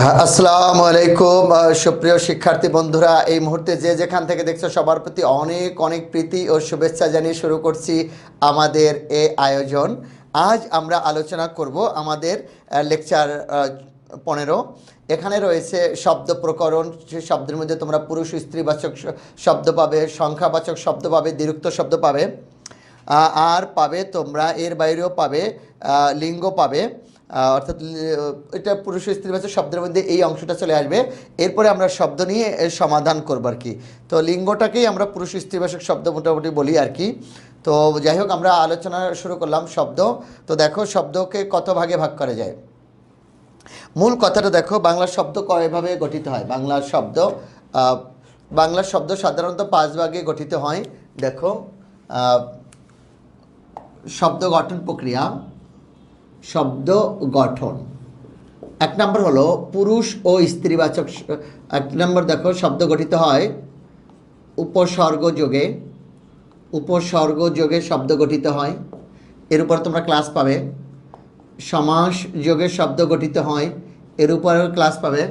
আসসালামু আলাইকুম সুপ্রিয় শিক্ষার্থী বন্ধুরা, এই মুহূর্তে যে যেখান থেকে দেখছো সবার প্রতি অনেক অনেক প্রীতি ও শুভেচ্ছা জানিয়ে শুরু করছি আমাদের এই আয়োজন। আজ আমরা আলোচনা করব আমাদের লেকচার 15। এখানে রয়েছে শব্দ প্রকরণ। সেই শব্দের মধ্যে তোমরা পুরুষ স্ত্রীবাচক শব্দ পাবে, সংখ্যাবাচক শব্দ পাবে, দ্বিরুক্ত শব্দ পাবে, আর পাবে তোমরা এর বাইরেও পাবে লিঙ্গ পাবে। অর্থাৎ এটা পুরুষ স্ত্রীবাচক শব্দের মধ্যে এই অংশটা চলে আসবে। এরপরে আমরা শব্দ নিয়ে এর সমাধান করব আর কি। তো লিঙ্গটাকেই আমরা পুরুষ স্ত্রীবাচক শব্দ মোটামুটি বলি আর কি। তো যাই হোক, আমরা আলোচনা শুরু করলাম শব্দ। তো দেখো শব্দকে কত ভাগে ভাগ করা যায়। মূল কথাটা দেখো, বাংলা শব্দ কয়ভাবে গঠিত হয়। বাংলা শব্দ সাধারণত 5 ভাগে গঠিত হয়। দেখো, শব্দ গঠন প্রক্রিয়া। শব্দ গঠন 1 নম্বর হলো পুরুষ ও স্ত্রীবাচক। 1 নম্বর দেখো, শব্দ গঠিত হয় উপসর্গ যোগে। উপসর্গ যোগে শব্দ গঠিত হয়। এর উপর তোমরা ক্লাস পাবে। সমাস যোগে শব্দ গঠিত হয়, এর উপরেও ক্লাস পাবে।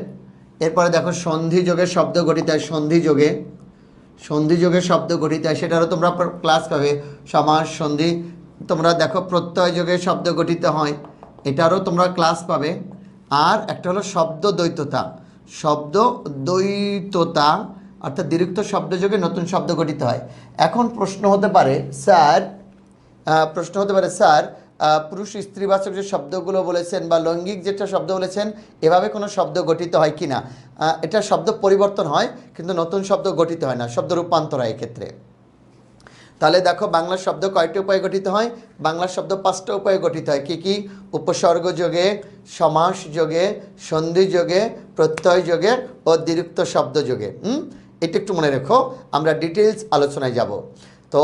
এরপরে দেখো সন্ধি যোগে শব্দ গঠিত হয়। সন্ধি যোগে শব্দ গঠিত হয়, সেটারও তোমরা ক্লাস পাবে। সমাস, সন্ধি। তোমরা দেখো প্রত্যয় যোগে শব্দ গঠিত হয়, এটারও তোমরা ক্লাস পাবে। আর একটা হলো শব্দ দ্বৈততা। শব্দ দ্বৈততা অর্থাৎ দ্বিরুক্ত শব্দ যোগে নতুন শব্দ গঠিত হয়। এখন প্রশ্ন হতে পারে স্যার, পুরুষ স্ত্রীবাচক যে শব্দগুলো বলেছেন বা লৈঙ্গিক যেটা শব্দ বলেছেন, এভাবে কোনো শব্দ গঠিত হয় কি না। এটা শব্দ পরিবর্তন হয় কিন্তু নতুন শব্দ গঠিত হয় না, শব্দ রূপান্তর হয় এক্ষেত্রে। তাহলে দেখো, বাংলা শব্দ কয়টি উপায়ে গঠিত হয়। বাংলা শব্দ 5টা উপায়ে গঠিত হয়। কি কি? উপসর্গ যোগে, সমাস যোগে, সন্ধি যোগে, প্রত্যয় যোগে ও দ্বিরুক্ত শব্দ যোগে। এটা একটু মনে রেখো, আমরা ডিটেলস আলোচনায় যাব। তো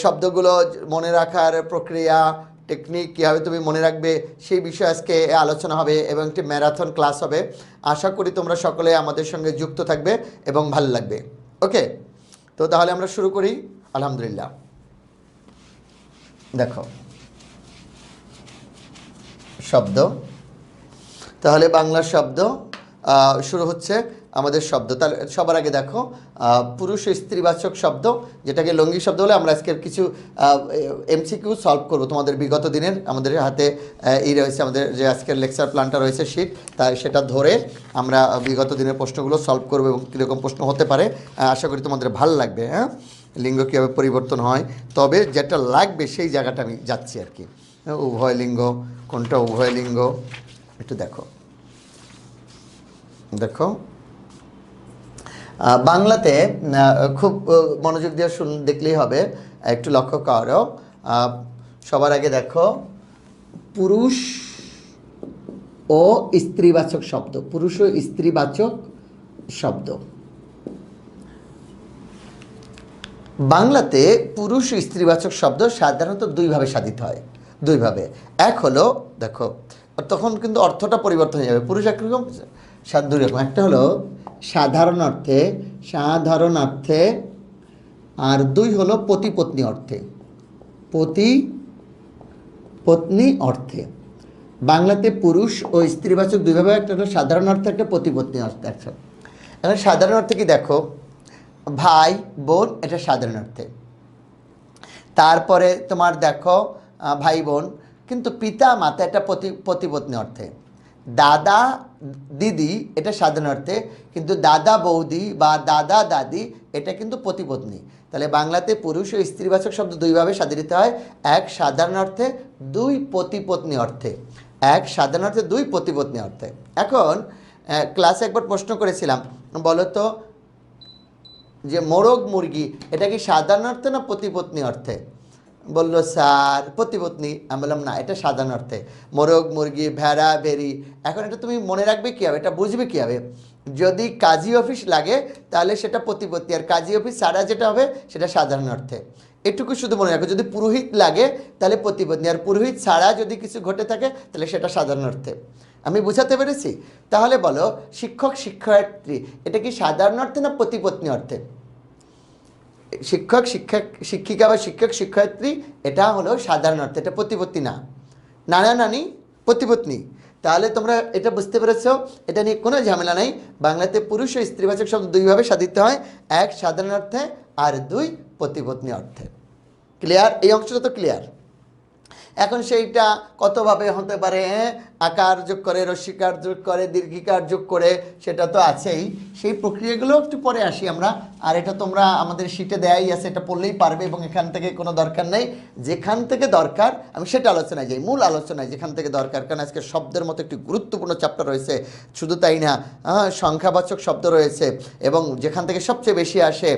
শব্দগুলো মনে রাখার প্রক্রিয়া, টেকনিক, কীভাবে তুমি মনে রাখবে সেই বিষয়ে আজকে আলোচনা হবে এবং একটি ম্যারাথন ক্লাস হবে। আশা করি তোমরা সকলে আমাদের সঙ্গে যুক্ত থাকবে এবং ভালো লাগবে। ওকে, তো তাহলে আমরা শুরু করি। আলহামদুলিল্লাহ। দেখো শব্দ, তাহলে বাংলা শব্দ শুরু হচ্ছে আমাদের শব্দ। তাহলে সবার আগে দেখো পুরুষ স্ত্রীবাচক শব্দ, যেটাকে লৌঙ্গিক শব্দ বলে। আমরা আজকের কিছু এমসিকিউ সলভ করবো তোমাদের বিগত দিনের। আমাদের হাতে রয়েছে আমাদের যে আজকের লেকচার প্ল্যানটা রয়েছে, শিট, তাই সেটা ধরে আমরা বিগত দিনের প্রশ্নগুলো সলভ করবো এবং কীরকম প্রশ্ন হতে পারে আশা করি তোমাদের ভালো লাগবে। হ্যাঁ, লিঙ্গ কীভাবে পরিবর্তন হয়, তবে যেটা লাগবে সেই জায়গাটা আমি যাচ্ছি আর কি। উভয় লিঙ্গ কোনটা, উভয় লিঙ্গ একটু দেখো। বাংলাতে খুব মনোযোগ দিয়ে দেখলেই হবে, একটু লক্ষ্য করো। সবার আগে দেখো পুরুষ ও স্ত্রীবাচক শব্দ। পুরুষ ও স্ত্রীবাচক শব্দ বাংলাতে পুরুষ ও স্ত্রীবাচক শব্দ সাধারণত 2 ভাবে সাধিত হয়। 2 ভাবে। এক হলো, দেখো তখন কিন্তু অর্থটা পরিবর্তন হয়ে যাবে। পুরুষ একরকম, 2 রকম। একটা হলো সাধারণ অর্থে, আর 2 হলো পতি পত্নী অর্থে। পতি পত্নী অর্থে বাংলাতে পুরুষ ও স্ত্রীবাচক 2 ভাবে। একটা হলো সাধারণ অর্থে, একটা পতি পত্নী অর্থে। একটা এখন সাধারণ অর্থে কি দেখো, ভাই বোন, এটা সাধারণ অর্থে। তারপরে তোমার দেখো ভাই বোন, কিন্তু পিতা মাতা এটা প্রতিপত্নী অর্থে। দাদা দিদি এটা সাধারণ অর্থে, কিন্তু দাদা বৌদি বা দাদা দাদি এটা কিন্তু প্রতিপত্নী। তাহলে বাংলাতে পুরুষ ও স্ত্রীবাচক শব্দ 2 ভাবে সাধিত হয়। 1 সাধারণ অর্থে, 2 প্রতিপত্নী অর্থে। 1 সাধারণ অর্থে, 2 প্রতিপত্নী অর্থে। এখন ক্লাসে একবার প্রশ্ন করেছিলাম, বলো তো যে মোরগ মুরগি এটা কি সাধারণ অর্থে না প্রতিপত্নী অর্থে? বললো স্যার প্রতিপত্নী। আমি বললাম না, এটা সাধারণ অর্থে। মোরগ মুরগি, ভেড়া ভেড়ি। এখন এটা তুমি মনে রাখবে কীভাবে, এটা বুঝবে কীভাবে? যদি কাজী অফিস লাগে তাহলে সেটা প্রতিপত্তি, আর কাজী অফিস ছাড়া যেটা হবে সেটা সাধারণ অর্থে। এটুকু শুধু মনে রাখো। যদি পুরোহিত লাগে তাহলে প্রতিপত্নী, আর পুরোহিত ছাড়া যদি কিছু ঘটে থাকে তাহলে সেটা সাধারণ অর্থে। আমি বুঝাতে পেরেছি? তাহলে বলো শিক্ষক শিক্ষার্থী এটা কি সাধারণ অর্থে না প্রতিপত্নী অর্থে? শিক্ষিকা বা শিক্ষক শিক্ষার্থী এটা হলো সাধারণ অর্থে, এটা প্রতিপত্তি না। নানা নানি প্রতিপত্নী। তাহলে তোমরা এটা বুঝতে পেরেছো, এটা নিয়ে কোনো ঝামেলা নেই। বাংলাতে পুরুষ ও স্ত্রীবাচক শব্দ দুইভাবে সাধিত হয়, এক সাধারণ অর্থে আর দুই পতিপত্নী অর্থে। ক্লিয়ার? এই অংশটা তো ক্লিয়ার। এখন সেইটা কতভাবে হতে পারে, আকার যোগ করে, রস্যিকার যোগ করে, দীর্ঘিকার যোগ করে, সেটা তো আছেই। সেই প্রক্রিয়াগুলো একটু পরে আসি আমরা। আর এটা তোমরা আমাদের শিটে দেয়াই আছে, এটা পড়লেই পারবে এবং এখান থেকে কোনো দরকার নেই। যেখান থেকে দরকার আমি সেটা আলোচনায় যাই, মূল আলোচনায় যেখান থেকে দরকার, কারণ আজকে শব্দের মতো একটি গুরুত্বপূর্ণ চ্যাপ্টার রয়েছে। শুধু তাই না, সংখ্যাবাচক শব্দ রয়েছে এবং যেখান থেকে সবচেয়ে বেশি আসে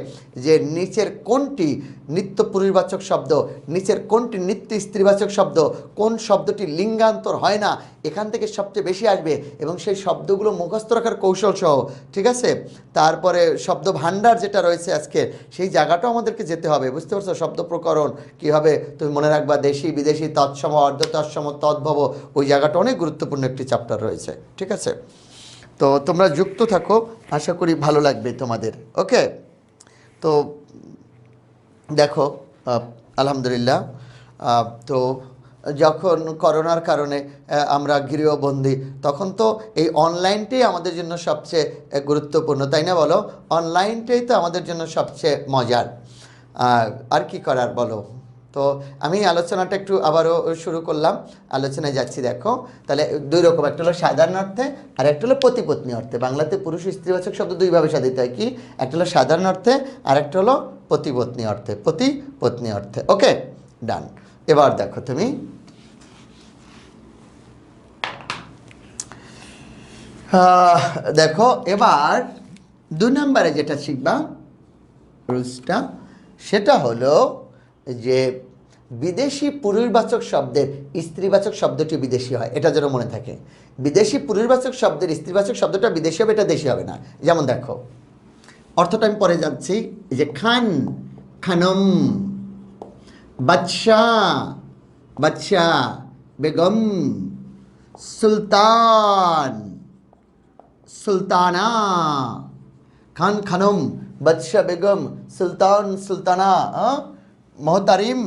যে নিচের কোনটি নিত্য পুরুষবাচক শব্দ, নিচের কোনটি নিত্য স্ত্রীবাচক শব্দ, কোন শব্দটি লিঙ্গান্তর হয় না, এখান থেকে সবচেয়ে বেশি আসবে এবং সেই শব্দগুলো মুখস্থ রাখার কৌশল সহ, ঠিক আছে। তারপরে শব্দ ভাণ্ডার যেটা রয়েছে আজকে, সেই জায়গাটাও আমাদেরকে যেতে হবে, বুঝতে পারছো? শব্দ প্রকরণ কীভাবে তুমি মনে রাখবা, দেশি বিদেশি, তৎসম, অর্ধ তৎসম, তদ্ভব, ওই জায়গাটা অনেক গুরুত্বপূর্ণ একটি চ্যাপ্টার রয়েছে, ঠিক আছে। তো তোমরা যুক্ত থাকো, আশা করি ভালো লাগবে তোমাদের। ওকে, তো দেখো আলহামদুলিল্লাহ, তো যখন করোনার কারণে আমরা গৃহবন্দী, তখন তো এই অনলাইনটাই আমাদের জন্য সবচেয়ে গুরুত্বপূর্ণ, তাই না বলো? অনলাইনটাই তো আমাদের জন্য সবচেয়ে মজার। আর কি করার বলো? তো আমি আলোচনাটা একটু আবারও শুরু করলাম, আলোচনায় যাচ্ছি। দেখো তাহলে দুই রকম, একটা হলো সাধারণ অর্থে আর একটা হলো পতিপত্নী অর্থে। বাংলাতে পুরুষ স্ত্রীবাচক শব্দ দুইভাবে সাধিত হয়, কি? একটা হলো সাধারণ অর্থে আর একটা হলো পতিপত্নী অর্থে, পতিপত্নী অর্থে। ওকে, ডান। এবার দেখো তুমি দেখো এবার 2 নম্বরে যেটা শিখবা রুলসটা, সেটা হলো যে বিদেশি পুরুষবাচক শব্দের স্ত্রীবাচক শব্দটি বিদেশি হয়, এটা যেন মনে থাকে। বিদেশি পুরুষবাচক শব্দের স্ত্রীবাচক শব্দটা বিদেশি হবে, এটা দেশি হবে না। যেমন দেখো, অর্থটা আমি পরে যাচ্ছি, যে খান, খানম, বাদশা, বাদশা, বেগম, সুলতান, সুলতানা, খান, খানম, বাদশা, বেগম, সুলতান, সুলতানা, মোহতারিম,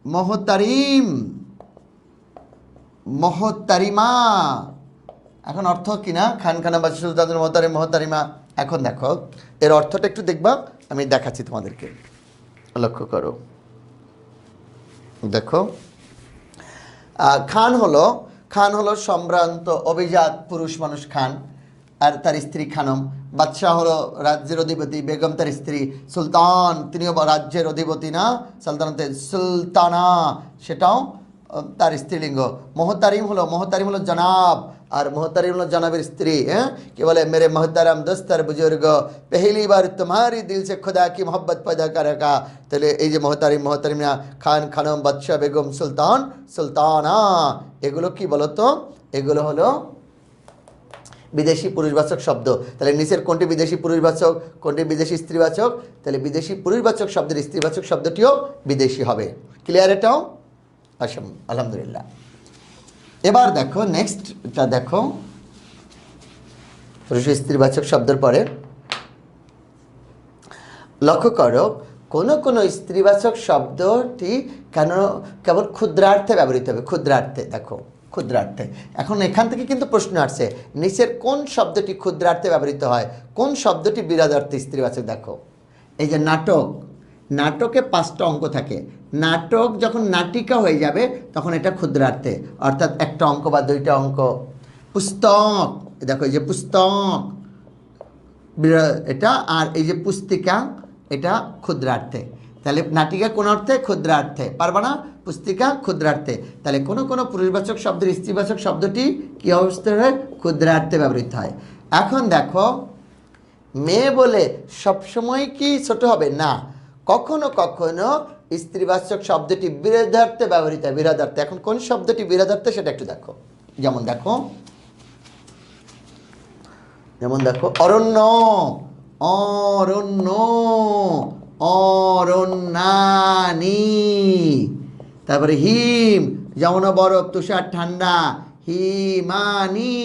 মোহতারিম, মোহতারিমা। এখন অর্থ কি না? খান, খানা, বাদশা, সুলতান, মোহতারিম, মোহতারিমা। এখন দেখো এর অর্থটা একটু দেখবা, আমি দেখাচ্ছি তোমাদেরকে, লক্ষ্য করো। দেখো, খান হলো সম্ভ্রান্ত অভিজাত পুরুষ মানুষ খান, আর তার স্ত্রী খানম। বাদশাহ হলো রাজ্যের অধিপতি, বেগম তার স্ত্রী। সুলতান, তিনিও রাজ্যের অধিপতি না, সালতানাতে সুলতানা, সেটাও তার স্ত্রীলিঙ্গ। মোহতারিম হলো জনাব, আর মোহতারিম হলো জনাবের স্ত্রী। হ্যাঁ, কি বলে, মেরে মোহতারাম দোস্তর বুজুর্গ, পেহলি বার তোমারি দিল সে খুদা কি মোহব্বত পয়দা করেগা। তাহলে এই যে মোহতারিম, মোহতারিমা, খান, খানম, বাদশাহ, বেগম, সুলতান, সুলতানা, এগুলো কি বলতো? এগুলো হলো বিদেশি পুরুষবাচক শব্দ। তাহলে নিচের কোনটি বিদেশি পুরুষবাচক, কোনটি বিদেশি স্ত্রীবাচক? তাহলে বিদেশি পুরুষবাচক শব্দের স্ত্রীবাচক শব্দটিও বিদেশি হবে। ক্লিয়ার এটাও? আলহামদুলিল্লাহ। এবার দেখো নেক্সটটা, দেখো পুরুষ স্ত্রীবাচক শব্দের পরে লক্ষ্য করো, কোনো স্ত্রীবাচক শব্দটি কেবল ক্ষুদ্রার্থে ব্যবহৃত হবে। ক্ষুদ্রার্থে, দেখো ক্ষুদ্রার্থে। এখন এখান থেকে কিন্তু প্রশ্ন আসছে, নিচের কোন শব্দটি ক্ষুদ্রার্থে ব্যবহৃত হয়, কোন শব্দটি বিরাদার্থে স্ত্রীবাচক? দেখো এই যে নাটক, নাটকে 5টা অঙ্ক থাকে। নাটক যখন নাটিকা হয়ে যাবে তখন এটা ক্ষুদ্রার্থে, অর্থাৎ 1টা অঙ্ক বা 2টা অঙ্ক। পুস্তক, দেখো এই যে পুস্তক এটা, আর এই যে পুস্তিকা এটা ক্ষুদ্রার্থে। তাহলে নাটিকা কোন অর্থে? ক্ষুদ্রার্থে। পারবা না? পুস্তিকা ক্ষুদ্রার্থে। তাহলে কোনো পুরুষবাচক শব্দের স্ত্রীবাচক শব্দটি কী অবস্থায় হয়? ক্ষুদ্রার্থে ব্যবহৃত হয়। এখন দেখো, মেয়ে বলে সবসময় কি ছোট হবে? না, কখনো কখনো স্ত্রীবাচক শব্দটি বিরোধার্থে ব্যবহৃত হয়, বিরোধার্থে। এখন কোন শব্দটি বিরোধার্থে সেটা একটু দেখো। যেমন দেখো অরণ্য, অরণ্য, অরণ্যানি। তারপরে হিম, যেমন বরফ, তুষার, ঠান্ডা, হিমানি।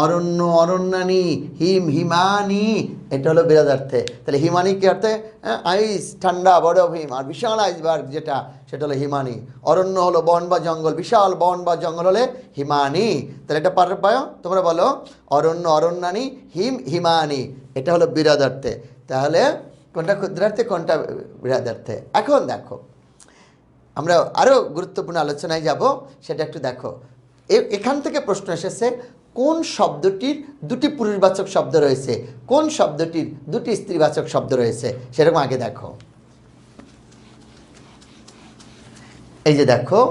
অরণ্য, অরণ্যানি, হিম, হিমানি, এটা হলো বিরোধার্থে। তাহলে হিমানি কি অর্থে? আইস, ঠান্ডা, বরফ, হিম। আর বিশাল আইসবার্গ যেটা, সেটা হলো হিমানি। অরণ্য হলো বন বা জঙ্গল, বিশাল বন বা জঙ্গল হলে হিমানি। তাহলে এটা পায় তোমরা বলো, অরণ্য অরণ্যানি, হিম হিমানি, এটা হলো বৃহদার্থে। তাহলে কোনটা ক্ষুদ্রার্থে কোনটা বৃহদার্থে। এখন দেখো আমরা আরও গুরুত্বপূর্ণ আলোচনায় যাব, সেটা একটু দেখো। এখান থেকে প্রশ্ন এসেছে কোন শব্দটির দুটি পুরুষবাচক শব্দ রয়েছে, কোন শব্দটির দুটি স্ত্রীবাচক শব্দ রয়েছে, সেরকম আগে দেখো। এই যে দেখো,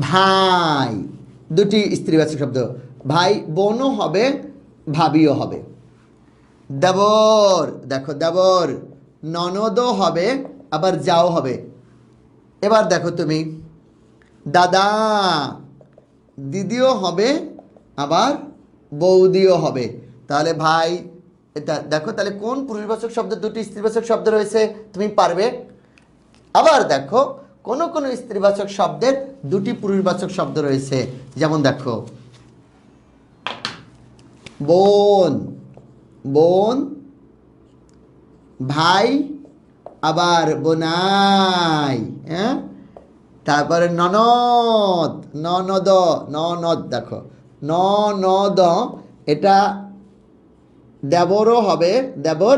ভাই দুটি স্ত্রীবাচক শব্দ, ভাই বোনও হবে, ভাবিও হবে। দেবর, দেখো দেবর, ননদও হবে আবার যাও হবে। এবার দেখো তুমি, দাদা দিদিও হবে আবার বৌদিও হবে। তাহলে ভাই, এটা দেখো তাহলে কোন পুরুষবাচক শব্দ দুটি স্ত্রীবাচক শব্দ রয়েছে তুমি পারবে। আবার দেখো কোন কোন স্ত্রীবাচক শব্দের দুটি পুরুষবাচক শব্দ রয়েছে, যেমন দেখো বোন, বোন, ভাই আবার বোনাই, হ্যাঁ। তারপরে ননদ, ননদ, ননদ, দেখো ননদ, এটা দেবরও হবে, দেবর,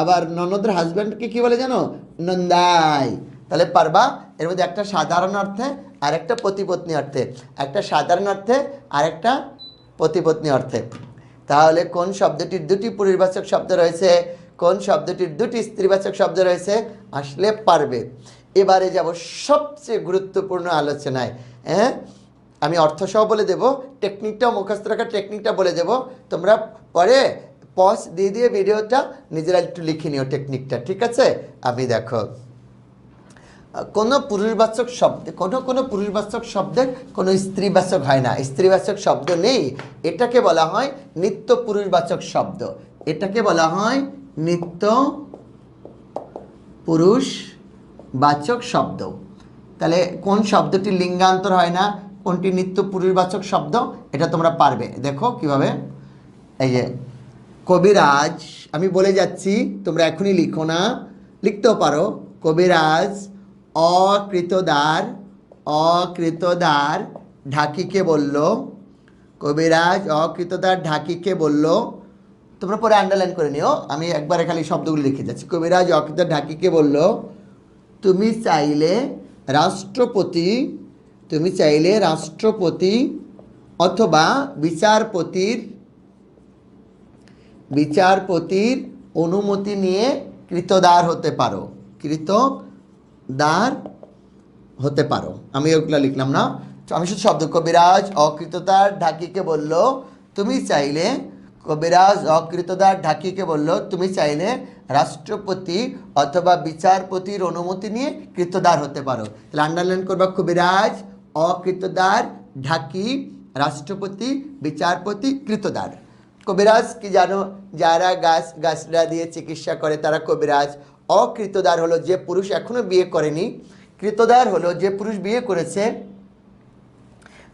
আবার ননদের হাজব্যান্ডকে কি বলে জানো, নন্দাই। তাহলে পারবা। এর মধ্যে একটা সাধারণ অর্থে আর একটা পতিপত্নী অর্থে, একটা সাধারণ অর্থে আর একটা পতিপত্নী অর্থে। তাহলে কোন শব্দটির দুটি পুরুষবাচক শব্দ রয়েছে, কোন শব্দটির দুটি স্ত্রীবাচক শব্দ রয়েছে, আসলে পারবে। এবারে যাব সবচেয়ে গুরুত্বপূর্ণ আলোচনায়। হ্যাঁ, আমি অর্থসহ বলে দেব, টেকনিকটাও মুখস্থ রাখার টেকনিকটা বলে দেব। তোমরা পরে পজ দিয়ে দিয়ে ভিডিওটা নিজেরা একটু লিখে নিও টেকনিকটা, ঠিক আছে। আমি দেখো, কোনো পুরুষবাচক শব্দে কোনো পুরুষবাচক শব্দের কোনো স্ত্রীবাচক হয় না, স্ত্রীবাচক শব্দ নেই। এটাকে বলা হয় নিত্য পুরুষবাচক শব্দ, এটাকে বলা হয় নিত্য পুরুষবাচক শব্দ। তাহলে কোন শব্দটি লিঙ্গান্তর হয় না, কোনটি নিত্য পুরুষবাচক শব্দ, এটা তোমরা পারবে। দেখো কিভাবে, এই যে কবিরাজ, আমি বলে যাচ্ছি তোমরা এখনই লিখো না, লিখতেও পারো। কবিরাজ অকৃতদার, অকৃতদার ঢাকিকে বলল, কবিরাজ অকৃতদার ঢাকিকে বলল। তোমরা পরে আন্ডারলাইন করে নিও, আমি একবারে খালি শব্দগুলো লিখে যাচ্ছি। কবিরাজ অকৃতদার ঢাকিকে বলল, তুমি চাইলে রাষ্ট্রপতি, তুমি চাইলে রাষ্ট্রপতি অথবা বিচারপতির অনুমতি নিয়ে কৃতদার হতে পারো, কৃতদার হতে পারো। আমি ওগুলো লিখলাম না, আমি শুধু শব্দ। কবিরাজ অকৃতদার ঢাকিকে বলল, তুমি চাইলে, কবিরাজ অকৃতদার ঢাকিকে বলল, তুমি চাইলে রাষ্ট্রপতি অথবা বিচারপতির অনুমতি নিয়ে কৃতদার হতে পারো। তাহলে আন্ডারলাইন করবা, কবিরাজ অকৃতদার ঢাকি, রাষ্ট্রপতি, বিচারপতি, কৃতদার। কবিরাজ কি জানো, যারা গাছড়া দিয়ে চিকিৎসা করে তারা কবিরাজ। অকৃতদার হলো যে পুরুষ এখনো বিয়ে করেনি, কৃতদার হলো যে পুরুষ বিয়ে করেছে।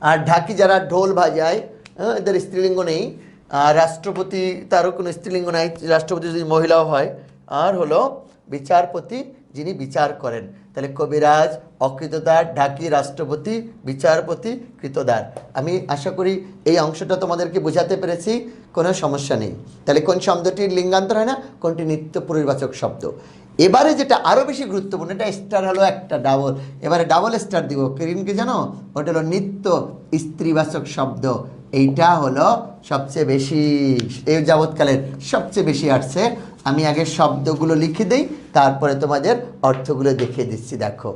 আর ঢাকি যারা ঢোল বাজায়, এদের স্ত্রীলিঙ্গ নেই। আর রাষ্ট্রপতি, তারও কোনো স্ত্রীলিঙ্গ নাই, রাষ্ট্রপতি যদি মহিলাও হয়। আর হলো বিচারপতি, যিনি বিচার করেন। তাহলে কবিরাজ অকৃতদার ঢাকি, রাষ্ট্রপতি, বিচারপতি, কৃতদার। আমি আশা করি এই অংশটা তোমাদেরকে বোঝাতে পেরেছি, কোনো সমস্যা নেই। তাহলে কোন শব্দটির লিঙ্গান্তর হয় না, কোনটি নিত্য পুরুষবাচক শব্দ। এবারে যেটা আরও বেশি গুরুত্বপূর্ণ, এটা স্টার হলো একটা ডাবল, এবারে ডাবল স্টার দিব। কি জানো, ওটা হলো নিত্য স্ত্রীবাচক শব্দ। এইটা হলো সবচেয়ে বেশি, এই যাবৎকালের সবচেয়ে বেশি আসছে। আমি আগে শব্দগুলো লিখে দিই, তারপরে তোমাদের অর্থগুলো দেখিয়ে দিচ্ছি। দেখো,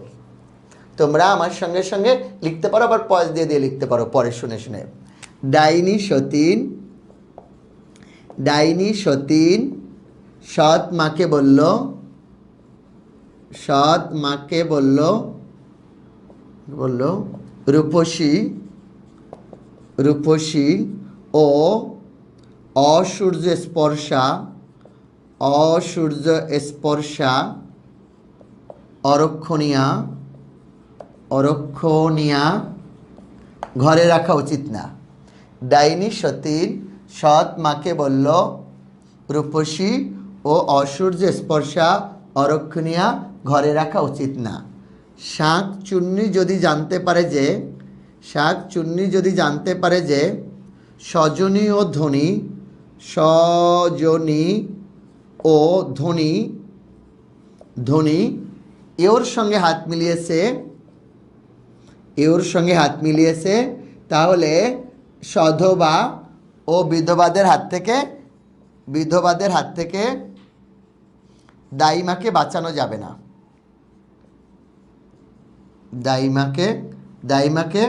তোমরা আমার সঙ্গে সঙ্গে লিখতে পারো, আবার পজ দিয়ে দিয়ে লিখতে পারো পরে শুনে শুনে। ডাইনি সতীন, ডাইনি সতীন সৎ মাকে বলল, সৎ মাকে বলল, রূপসী, রূপসী ও অসূর্য স্পর্শা, অসূর্য স্পর্শা অরক্ষণীয়া, অরক্ষণীয়া ঘরে রাখা উচিত না। ডাইনি সতীন সৎ মাকে বলল, রূপসী ও অসূর্য স্পর্শা অরক্ষণীয়া ঘরে রাখা উচিত না। শাক চুন্নি যদি জানতে পারে যে শাক চুন্নি যদি জানতে পারে যে সজনী ও ধ্বনি সজনী ও ধ্বনি ধ্বনি এওর সঙ্গে হাত মিলিয়েছে তাহলে সধবা ও বিধবাদের হাত থেকে দাইমাকে বাঁচানো যাবে না। দাইমাকে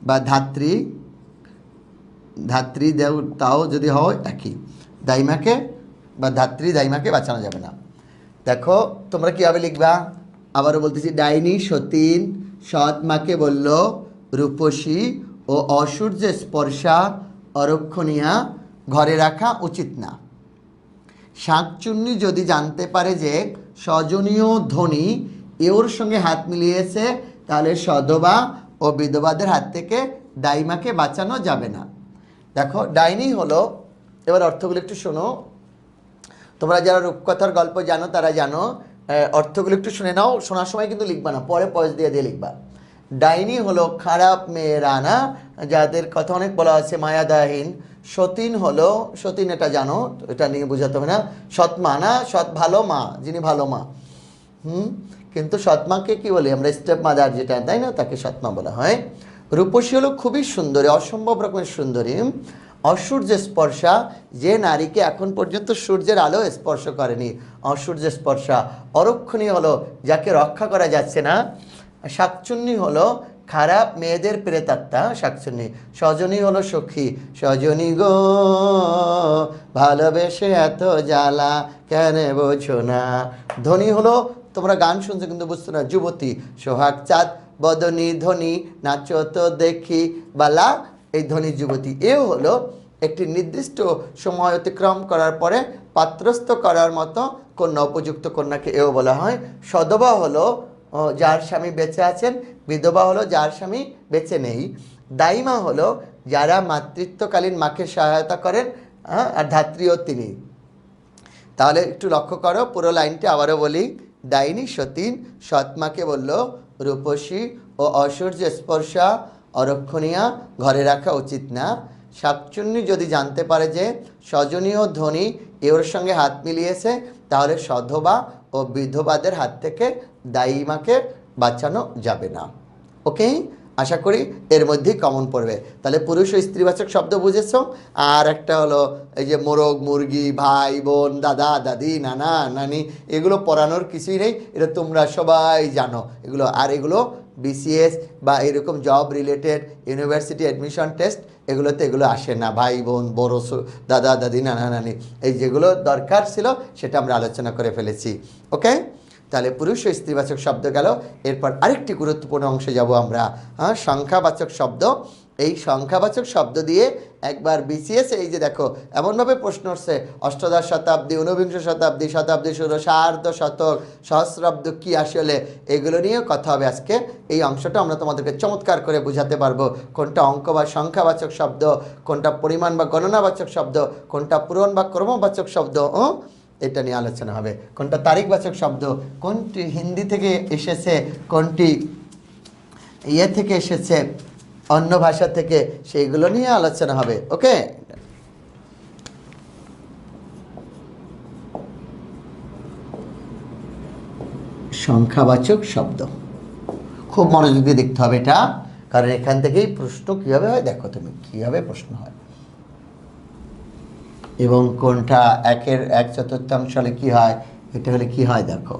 বা ধাত্রী তাও যদি হয় একই, দাইমাকে বা দাইমাকে বাঁচানো যাবে না। দেখো তোমরা কীভাবে লিখবা, আবারও বলতেছি, ডাইনি সতীন সৎ মাকে বলল রূপসী ও অসূর্যের স্পর্শা অরক্ষণীয়া ঘরে রাখা উচিত না। শাঁকচুন্নি যদি জানতে পারে যে সজনীয় ধ্বনি এওর সঙ্গে হাত মিলিয়েছে তাহলে সধবা ও বিধবাদের হাত থেকে দাইমাকে বাঁচানো যাবে না। দেখো ডাইনি হলো, এবার অর্থগুলো একটু শোনো, তোমরা যারা রূপকথার গল্প জানো তারা জানো, অর্থগুলো একটু শুনে নাও, শোনার সময় কিন্তু লিখবা না, পরে পয়স দিয়ে লিখবা। ডাইনি হলো খারাপ মেয়েরা না, যাদের কথা অনেক বলা আছে মায়াদাহীন। সতীন হলো, সতীন এটা জানো, এটা নিয়ে বোঝাতে হবে না, সৎ মা না, সৎ ভালো মা, যিনি ভালো মা। কিন্তু সৎমাকে কি বলি আমরা, স্টেপ মাদার যেটা, তাই না, তাকে সৎমা বলা হয়। রূপসী হলো খুবই সুন্দরী, অসম্ভব রকমের সুন্দরী। অসূর্য স্পর্শা, যে নারীকে এখন পর্যন্ত সূর্যের আলো স্পর্শ করেনি, অসূর্য স্পর্শা। অরক্ষণীয় হলো যাকে রক্ষা করা যাচ্ছে না। শাকচুন্নি হলো খারাপ মেয়েদের প্রেতাত্মা, শাকচুন্নি। সজনী হলো সখী, সজনী গো ভালোবেসে এত জ্বালা কেন বোঝো না। ধ্বনি হলো, তোমরা গান শুনছো কিন্তু বুঝছো না, যুবতী। সোহাগ চাঁদ বদনী ধ্বনি নাচো তো দেখি বালা, এই ধ্বনি যুবতী। এও হলো একটি নির্দিষ্ট সময় অতিক্রম করার পরে পাত্রস্থ করার মতো কন্যা, উপযুক্ত কন্যাকে এও বলা হয়। সধবা হলো যার স্বামী বেঁচে আছেন, বিধবা হলো যার স্বামী বেঁচে নেই। দাইমা হলো যারা মাতৃত্বকালীন মাকে সহায়তা করেন, আর ধাত্রীও তিনি। তাহলে একটু লক্ষ্য করো পুরো লাইনটি আবারও বলি। ডাইনি সতীন সৎমাকে বলল রূপসী ও অসূর্য স্পর্শা অরক্ষণীয়া ঘরে রাখা উচিত না। শাকচুন্নি যদি জানতে পারে যে সজনীয় ধ্বনি এর সঙ্গে হাত মিলিয়েছে তাহলে সধবা ও বিধবাদের হাত থেকে দাইমাকে বাঁচানো যাবে না। ওকে, আশা করি এর মধ্যেই কমন পড়বে। তাহলে পুরুষ ও স্ত্রীবাচক শব্দ বুঝেছো। আর একটা হলো এই যে মোরগ মুরগি, ভাই বোন, দাদা দাদি, নানা নানি, এগুলো পড়ানোর কিছুই নেই, এটা তোমরা সবাই জানো এগুলো। আর এগুলো বিসিএস বা এরকম job related university admission test এগুলোতে এগুলো আসে না। ভাই বোন, বড় দাদা দাদি, নানা নানি, এই যেগুলো দরকার ছিল সেটা আমরা আলোচনা করে ফেলেছি। ওকে, তাহলে পুরুষ ও স্ত্রীবাচক শব্দ গেল। এরপর আরেকটি গুরুত্বপূর্ণ অংশে যাব আমরা, সংখ্যাবাচক শব্দ। এই সংখ্যাবাচক শব্দ দিয়ে একবার বিসিএস, এই যে দেখো এমনভাবে প্রশ্ন হচ্ছে অষ্টাদশ শতাব্দী, ঊনবিংশ শতাব্দী, শতাব্দী শুরু, সার্ধ শতক, সহস্রাব্দ কি আসলে, এগুলো নিয়েও কথা হবে আজকে। এই অংশটা আমরা তোমাদেরকে চমৎকার করে বোঝাতে পারবো কোনটা অঙ্ক বা সংখ্যাবাচক শব্দ, কোনটা পরিমাণ বা গণনাবাচক শব্দ, কোনটা পূরণ বা ক্রমবাচক শব্দ, এটা নিয়ে আলোচনা হবে। কোনটা তারিখবাচক শব্দ, কোনটি হিন্দি থেকে এসেছে, কোনটি থেকে এসেছে অন্য ভাষা থেকে, সেইগুলো নিয়ে আলোচনা হবে। ওকে, সংখ্যাবাচক শব্দ খুব মনোযোগ দিয়ে দেখতে হবে এটা, কারণ এখান থেকেই প্রশ্ন কীভাবে হয় দেখো তুমি, কীভাবে প্রশ্ন হয় এবং কোনটা 1/4 হলে কী হয়, এটা হলে কী হয় দেখো।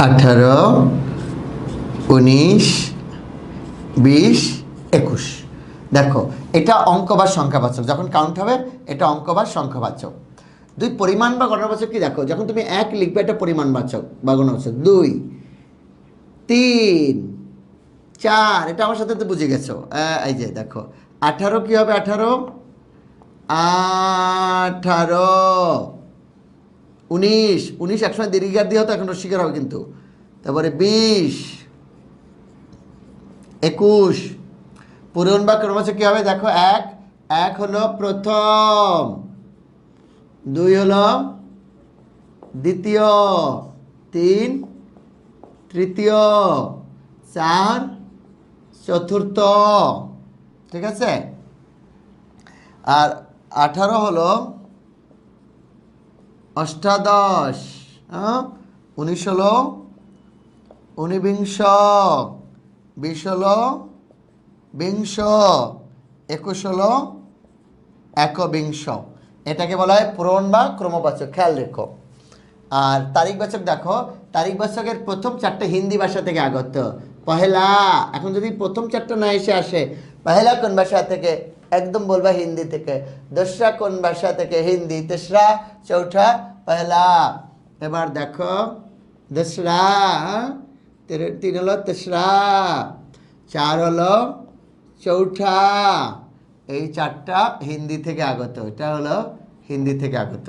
18, 19, 20, 21। দেখো এটা অঙ্ক বা সংখ্যাবাচক, যখন কাউন্ট হবে এটা অঙ্ক বা সংখ্যাবাচক। দুই পরিমাণ বা গণনাবাচক কি দেখো, যখন তুমি 1 লিখবে এটা পরিমাণবাচক বা গণনাবাচক, 2, 3, 4, এটা আমার সাথে তো বুঝে গেছো। এই যে দেখো 18 কি হবে, 18, 19, 19 একসময় দীর্ঘিকার দিয়ে হতো, এখন রসিকার হবে কিন্তু। তারপরে 20, 21। পূরণ বা ক্রমবাচক কি হবে দেখো, 1 হলো প্রথম, 2 হলো দ্বিতীয়, 3 তৃতীয়, 4 চতুর্থ, ঠিক আছে। আর 18 হলো অষ্টাদশ, 19 হলো ঊনবিংশ, 20 হলো বিংশ, 21 হলো একবিংশ। এটাকে বলা হয় পূরণ বা ক্রমবাচক, খেয়াল রেখো। আর তারিখবাচক দেখো, তারিখবাচকের প্রথম 4টে হিন্দি ভাষা থেকে আগত। পহেলা, এখন যদি প্রথম 4টা না এসে আসে, পহেলা কোন ভাষা থেকে, একদম বলবা হিন্দি থেকে। দোসরা কোন ভাষা থেকে, হিন্দি। তেসরা, চৌঠা, পহেলা। এবার দেখো দোসরা, 3 হলো তেসরা, 4 হলো চৌঠা। এই 4টা হিন্দি থেকে আগত, এটা হলো হিন্দি থেকে আগত।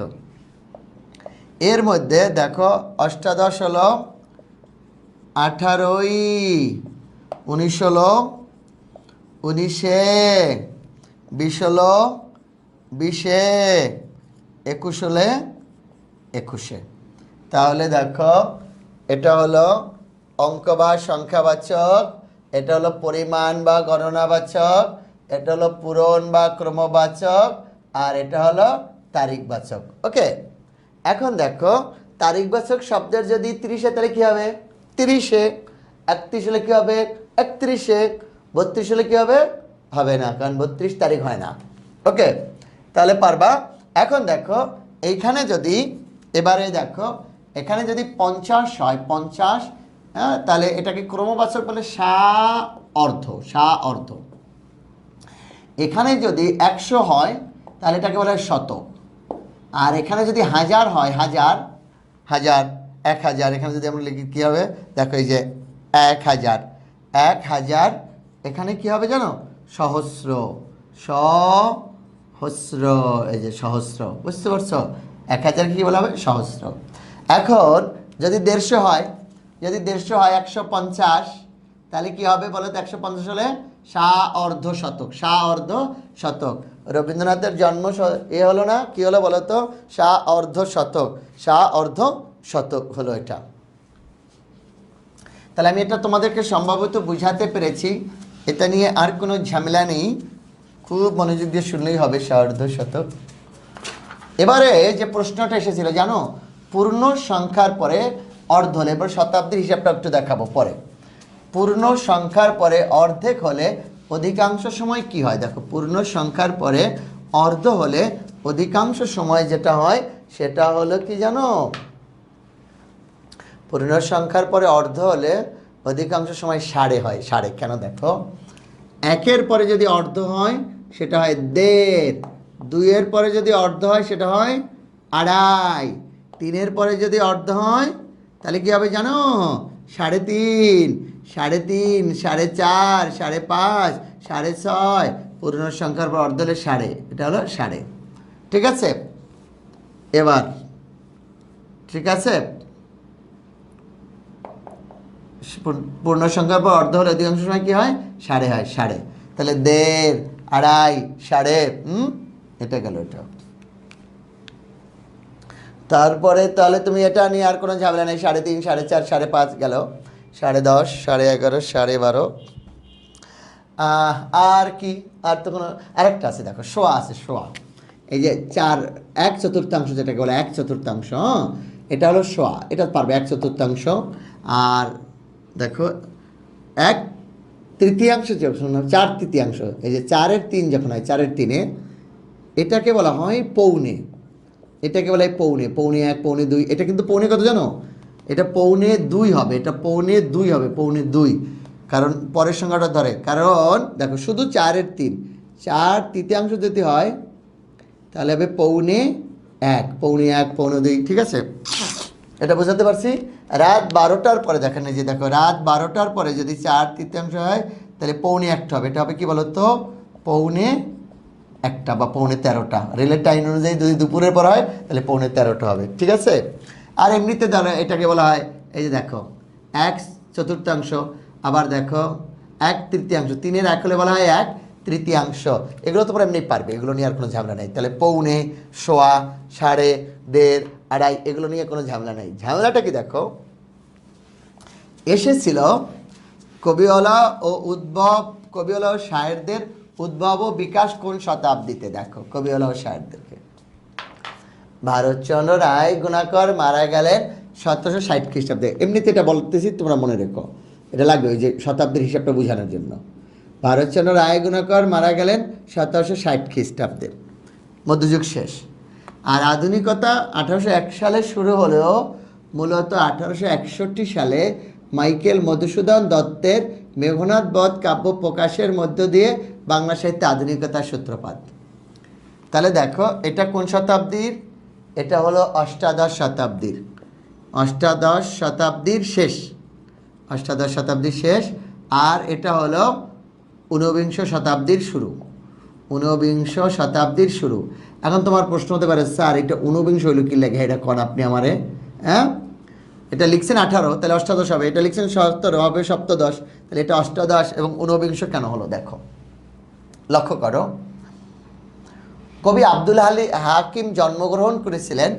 এর মধ্যে দেখো অষ্টাদশ হলো 18, 19 হলো 19, 20 হলো 20, 21 হলে 21। তাহলে দেখো এটা হলো অঙ্ক বা সংখ্যাবাচক, এটা হলো পরিমাণ বা গণনাবাচক, এটা হলো পূরণ বা ক্রমবাচক, আর এটা হলো তারিখবাচক। ওকে, এখন দেখো তারিখবাচক শব্দের যদি 30-এ তাহলে কী হবে 30-এ, 31 হলে কী হবে 31-এ, 32 হলে কী হবে, হবে না, কারণ 32 তারিখ হয় না। ওকে, তাহলে পারবা। এখন দেখো এইখানে যদি, এবারে দেখো এখানে যদি 50 হয়, 50, হ্যাঁ, তাহলে এটাকে ক্রমবাচক বলে সা অর্ধ, সা অর্ধ। এখানে যদি 100 হয় তাহলে এটাকে বলে শতক। আর এখানে যদি 1000 হয়, হাজার, 1000, এখানে যদি আমরা লিখি কী হবে দেখো, এই যে 1000, 1000, এখানে কি হবে জানো, সহস্র, সহস্র, এই যে সহস্র, বুঝতে পারছো। 1000 কি বলা হবে, সহস্র। এখন যদি 150 হয়, যদি 150 হয় 150, তাহলে কি হবে বলো তো, 150 হলে সা অর্ধ শতক, সা অর্ধ শতক। রবীন্দ্রনাথের জন্ম হলো না, কি হলো বলো তো, সা অর্ধ শতক, সা অর্ধ শতক হলো এটা। তাহলে আমি এটা তোমাদেরকে সম্ভবত বুঝাতে পেরেছি, এটা নিয়ে আর কোনো ঝামেলা নেই, খুব মনোযোগ দিয়ে শুনলেই হবে, সা অর্ধ শতক। এবারে যে প্রশ্নটা এসেছিল জানো, পূর্ণ সংখ্যার পরে অর্ধ হলে, এবার শতাব্দীর হিসাবটা একটু দেখাবো পরে। পূর্ণ সংখ্যার পরে অর্ধেক হলে অধিকাংশ সময় কি হয় দেখো, পূর্ণ সংখ্যার পরে অর্ধ হলে অধিকাংশ সময় যেটা হয় সেটা হলো কি জানো, পূর্ণ সংখ্যার পরে অর্ধ হলে অধিকাংশ সময় সাড়ে হয়, সাড়ে। কেন দেখো, 1-এর পরে যদি অর্ধ হয় সেটা হয় 1.5, 2-এর পরে যদি অর্ধ হয় সেটা হয় 2.5, 3-এর পরে যদি অর্ধ হয় তাহলে কি হবে জানো, 3.5, 3.5, 4.5, 5.5, 6.5, পূর্ণ সংখ্যার পর অর্ধ হলে সাড়ে, এটা হলো সাড়ে। ঠিক আছে, এবার ঠিক আছে, পূর্ণ সংখ্যার পর অর্ধ হলে অধিকাংশ সময় কি হয়, সাড়ে হয়, সাড়ে। তাহলে 1.5, 2.5, সাড়ে, এটা গেল এটা। তারপরে তাহলে তুমি এটা নিয়ে আর কোনো ঝামেলা নেই, 3.5, 4.5, 5.5 গেল, 10.5, 11.5, 12.5। আর কি, আর তো কোনো, আরেকটা আছে দেখো, শোয়া আছে, শোয়া। এই যে 1/4 যেটাকে বলে 1/4, এটা হলো শোয়া, এটা পারবে 1/4। আর দেখো 1/3 যখন, 4/3, এই যে 4-এর 3 যখন হয়, 4-এর 3-এ, এটাকে বলা হয় পৌনে, এটাকে বলা হয় পৌনে, পৌনে 1, পৌনে 2। এটা কিন্তু পৌনে কত জানো, এটা পৌনে 2 হবে, এটা পৌনে 2 হবে, পৌনে 2। কারণ পরের সংখ্যাটা ধরে, কারণ দেখো শুধু 4-এর 3, 4 তৃতীয়াংশ যদি হয় তাহলে হবে পৌনে 1, পৌনে 1, পৌনে 2, ঠিক আছে? এটা বোঝাতে পারছি? রাত 12টার পরে দেখেন, এই যে দেখো রাত 12টার পরে যদি 4 তৃতীয়াংশ হয় তাহলে পৌনে 1টা হবে। এটা হবে কি বলো তো? পৌনে 1টা বা পৌনে 13টা। রেলের টাইম অনুযায়ী যদি দুপুরের পর হয় তাহলে পৌনে 13টা হবে, ঠিক আছে? আর এমনিতে ধরো এটাকে বলা হয়, এই যে দেখো 1/4, আবার দেখো 1/3, 3-এর 1 হলে বলা হয় 1/3। এগুলো তোমরা এমনি পারবে, এগুলো নিয়ে আর কোনো ঝামেলা নেই। তাহলে পৌনে, সোয়া, সাড়ে, দেড়, আড়াই, এগুলো নিয়ে কোনো ঝামেলা নেই। ঝামেলাটা কি দেখো, এসেছিল কবিওয়ালা ও শায়েরদের উদ্ভব ও বিকাশ কোন শতাব্দীতে? দেখো কবিওয়ালা ও শায়েরদেরকে ভারতচন্দ্র রায় গুণাকর মারা গেলেন 1760 খ্রিস্টাব্দে। এমনিতে এটা বলতেছি, তোমরা মনে রেখো, এটা লাগবে ওই যে শতাব্দীর হিসাবটা বোঝানোর জন্য। ভারতচন্দ্র রায় গুণাকর মারা গেলেন 1760 খ্রিস্টাব্দে, মধ্যযুগ শেষ। আর আধুনিকতা 1801 সালে শুরু হলেও মূলত 1861 সালে মাইকেল মধুসূদন দত্তের মেঘনাদ বধ কাব্য প্রকাশের মধ্য দিয়ে বাংলা সাহিত্যে আধুনিকতার সূত্রপাত। তাহলে দেখো এটা কোন শতাব্দীর? এটা হলো অষ্টাদশ শতাব্দীর, অষ্টাদশ শতাব্দীর শেষ, অষ্টাদশ শতাব্দীর শেষ। আর এটা হলো ঊনবিংশ শতাব্দীর শুরু, ঊনবিংশ শতাব্দীর শুরু। এখন তোমার প্রশ্ন হতে পারে, স্যার এটা ঊনবিংশ হইলো কি লেখা? এটা কোন আপনি আমারে, হ্যাঁ? এটা লিখছেন 18, তাহলে অষ্টাদশ হবে। এটা লিখছেন 17 হবে সপ্তদশ, তাহলে এটা অষ্টাদশ এবং ঊনবিংশ কেন হলো? দেখো লক্ষ্য করো, কবি আব্দুল হাকিম জন্মগ্রহণ করেছিলেন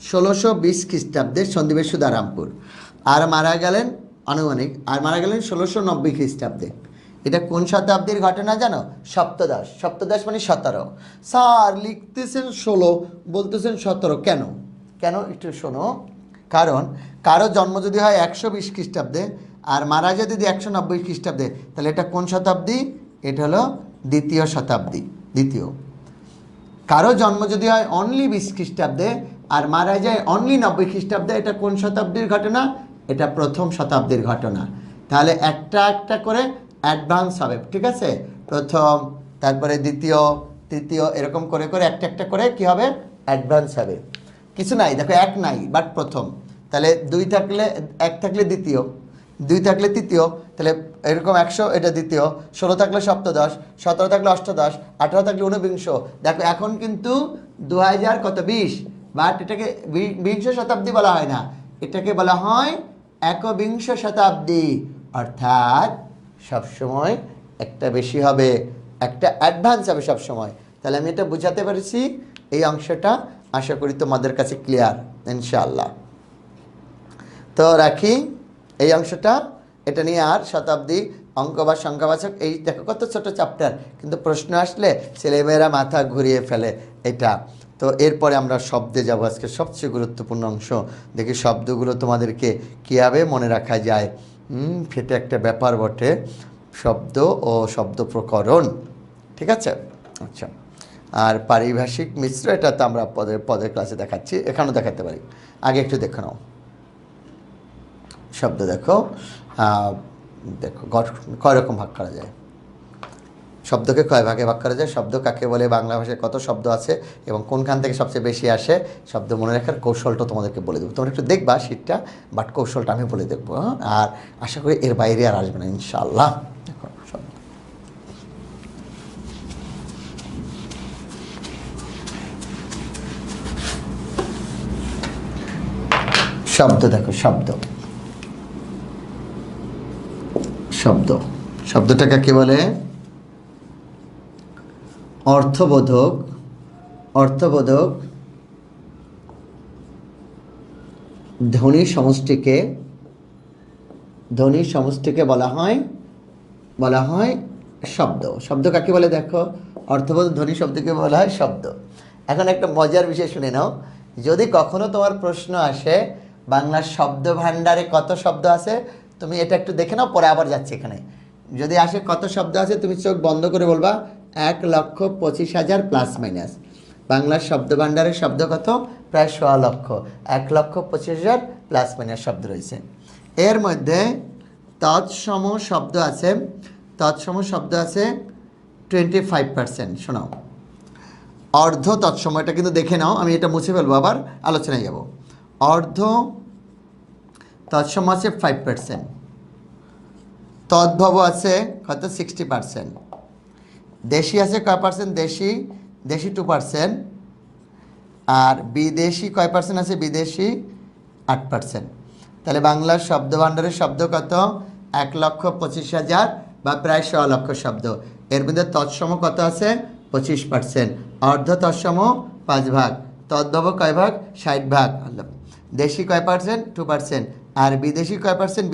1620 খ্রিস্টাব্দে সন্দিবেশ সুধারামপুর, আর মারা গেলেন আনুমানিক, আর মারা গেলেন 1690 খ্রিস্টাব্দে। এটা কোন শতাব্দীর ঘটনা জানো? সপ্তদশ। সপ্তদশ মানে 17। স্যার লিখতেছেন 16, বলতেছেন 17, কেন? কেন একটু শোনো। কারণ কারো জন্ম যদি হয় 120 খ্রিস্টাব্দে আর মারা যায় যদি 190 খ্রিস্টাব্দে, তাহলে এটা কোন শতাব্দী? এটা হলো দ্বিতীয় শতাব্দী, দ্বিতীয়। কারো জন্ম যদি হয় অনলি 20 খ্রিস্টাব্দে আর মারা যায় অনলি 90 খ্রিস্টাব্দে, এটা কোন শতাব্দীর ঘটনা? এটা প্রথম শতাব্দীর ঘটনা। তাহলে একটা একটা করে অ্যাডভান্স হবে, ঠিক আছে? প্রথম, তারপরে দ্বিতীয়, তৃতীয়, এরকম করে করে একটা একটা করে কি হবে? অ্যাডভান্স হবে। কিছু নাই, দেখো 1 নাই বাট প্রথম, তাহলে 2 থাকলে 1 থাকলে দ্বিতীয়, 2 থাকলে তৃতীয়, তাহলে এরকম 100, এটা দ্বিতীয়, 16 থাকলে সপ্তদশ, 17 থাকলে অষ্টাদশ, 18 থাকলে ঊনবিংশ। দেখো এখন কিন্তু 2020, বাট এটাকে বিংশ শতাব্দী বলা হয় না, এটাকে বলা হয় একবিংশ শতাব্দী। অর্থাৎ সবসময় একটা বেশি হবে, একটা অ্যাডভান্স হবে সবসময়। তাহলে আমি এটা বোঝাতে পেরেছি, এই অংশটা আশা করি তোমাদের কাছে ক্লিয়ার ইনশাআল্লাহ। তো রাখি এই অংশটা, এটা নিয়ে আর শতাব্দী, অঙ্ক বা সংখ্যাবাচক, এই দেখো কত ছোট চ্যাপ্টার, কিন্তু প্রশ্ন আসলে ছেলেমেয়েরা মাথা ঘুরিয়ে ফেলে এটা। তো এরপরে আমরা শব্দে যাব, আজকে সবচেয়ে গুরুত্বপূর্ণ অংশ। দেখি শব্দগুলো তোমাদেরকে কীভাবে মনে রাখা যায়। সেটা একটা ব্যাপার বটে, শব্দ ও শব্দ প্রকরণ, ঠিক আছে? আচ্ছা, আর পারিভাষিক মিশ্র এটা তো আমরা পদের ক্লাসে দেখাচ্ছি, এখানেও দেখাতে পারি। আগে একটু দেখে নাও শব্দ। দেখো দেখো কয় রকম ভাগ করা যায়, শব্দকে কয় ভাগে ভাগ করা যায়, শব্দ কাকে বলে, বাংলা ভাষায় কত শব্দ আছে এবং কোনখান থেকে সবচেয়ে বেশি আসে, শব্দ মনে রাখার কৌশলটা তোমাদেরকে বলে দেবো। তোমরা একটু দেখবা শীটটা, বাট কৌশলটা আমি বলে দেখবো। আর আশা করি এর বাইরে আর আসবে না ইনশাআল্লাহ। দেখো শব্দ, দেখো শব্দ, শব্দ, শব্দটা কাকে বলে? অর্থবোধক, অর্থবোধক ধ্বনি সমষ্টিকে, ধ্বনি সমষ্টিকে বলা হয় শব্দ। শব্দ কাকে বলে? দেখো অর্থবোধক ধ্বনি শব্দকে বলা হয় শব্দ। এখন একটা মজার বিষয় শুনে নাও, যদি কখনো তোমার প্রশ্ন আসে বাংলার শব্দ ভাণ্ডারে কত শব্দ আছে, তুমি এটা একটু দেখে নাও, পরে আবার যাচ্ছে এখানে। যদি আসে কত শব্দ আছে, তুমি চোখ বন্ধ করে বলবা 1,25,000 প্লাস মাইনাস, বাংলার শব্দভাণ্ডারের শব্দ কত? প্রায় ১৬ লক্ষ, ১,২৫,০০০ প্লাস মাইনাস শব্দ রয়েছে। এর মধ্যে তৎসম শব্দ আছে, তৎসম শব্দ আছে 25%। শোনাও, অর্ধ তৎসম, এটা কিন্তু দেখে নাও, আমি এটা মুছে ফেলবো, আবার আলোচনায় যাব। অর্ধ তৎসম আছে 5%, তদ্ভব আছে কত? 60%, দেশি আছে কয় পার্সেন্ট? দেশি 2%, আর বিদেশি কয় পার্সেন্ট আছে? বিদেশি 8%। তাহলে বাংলার শব্দভাণ্ডারের শব্দ কত? ১,২৫,০০০ বা প্রায় ১৬ লক্ষ শব্দ। এর মধ্যে তৎসম কত আছে? 25%, অর্ধ তৎসম 5 ভাগ, তদ্ভব কয় ভাগ? 60 ভাগ, দেশি কয় পার্সেন্ট? 2%, আর বিদেশি কয় পার্সেন্ট?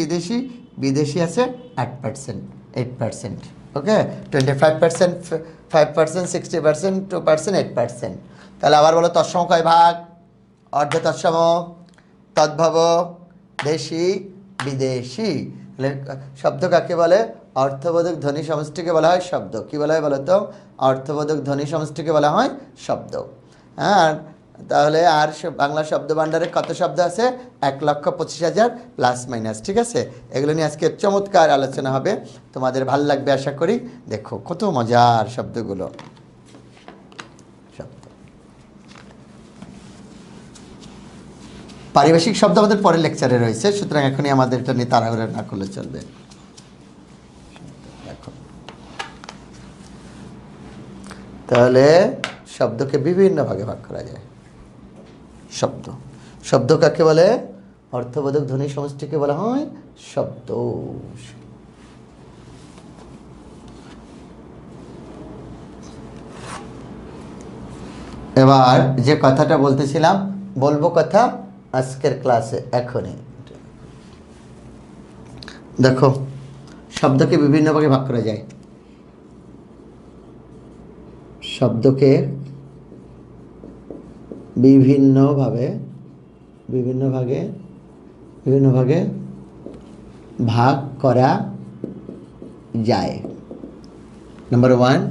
বিদেশি আছে 8%। ওকে, 25%, 5%, 60%, 2%, 8%। তাহলে আবার বলো, তৎসম কয় ভাগ? অর্ধ তৎসম, তদ্ভব, দেশি, বিদেশি। তাহলে শব্দ কাকে বলে? অর্থবোধক ধ্বনি সমষ্টিকে বলা হয় শব্দ। কি বলা হয় বলো তো? অর্থবোধক ধ্বনি সমষ্টিকে বলা হয় শব্দ। হ্যাঁ, তাহলে আর বাংলা শব্দভাণ্ডারে কত শব্দ আছে? ১,২৫,০০০ প্লাস মাইনাস। ঠিক আছে, এগুলো নিয়ে আজকে চমৎকার আলোচনা হবে, তোমাদের ভালো লাগবে আশা করি। দেখো কত মজার শব্দগুলো। পারিভাষিক শব্দ আমাদের পরের লেকচারে রয়েছে, সুতরাং এখনই আমাদের এটা নিয়ে তাড়াহুড়া না করলে চলবে। দেখো, তাহলে শব্দকে বিভিন্ন ভাগে ভাগ করা যায়। শব্দ কাকে বলে? অর্থবোধক ধ্বনি সমষ্টিকে বলা হয় শব্দ। এবার যে কথাটা বলতেছিলাম, বলবো কথা আজকের ক্লাসে এখনই। দেখো, শব্দকে বিভিন্ন ভাগে ভাগ করা যায়। শব্দকে বিভিন্ন ভাগে ভাগ করা যায়। নাম্বার 1,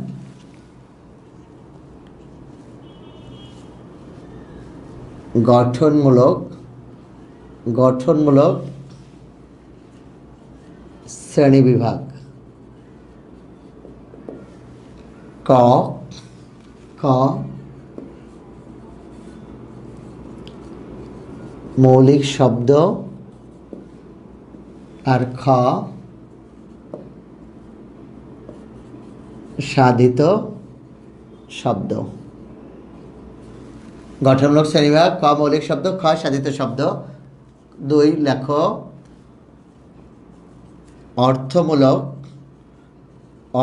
গঠনমূলক শ্রেণীবিভাগ। ক মৌলিক শব্দ, আর খ সাধিত শব্দ। গঠনমূলক শ্রেণীবিভাগ, ক মৌলিক শব্দ, খ সাধিত শব্দ। 2 লেখো,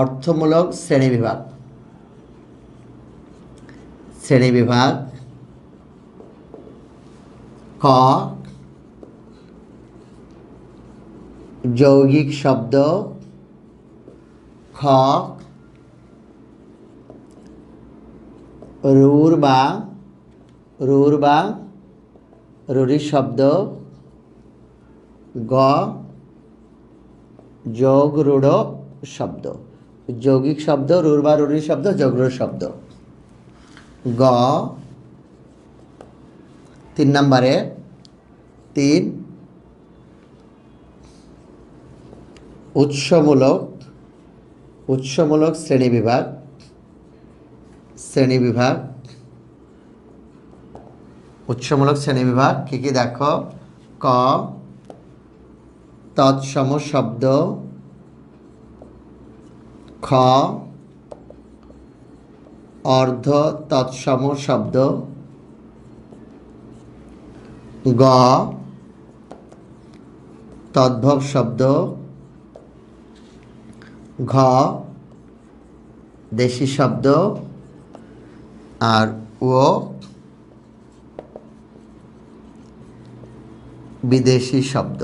অর্থমূলক শ্রেণীবিভাগ। ক যৌগিক শব্দ, খ রূঢ় বা রূঢ়ি শব্দ, গ যোগ রূঢ় শব্দ। যৌগিক শব্দ, রূঢ় বা রূঢ়ি শব্দ, যোগ রূঢ় শব্দ। গ 3 নম্বরে 3 উৎসমূলক শ্রেণীবিভাগ। উৎসমূলক শ্রেণীবিভাগ কি কি দেখো? ক তৎসম শব্দ, খ অর্ধ তৎসম শব্দ, গ তদ্ভব শব্দ, ঘ দেশি শব্দ, আর ও বিদেশি শব্দ।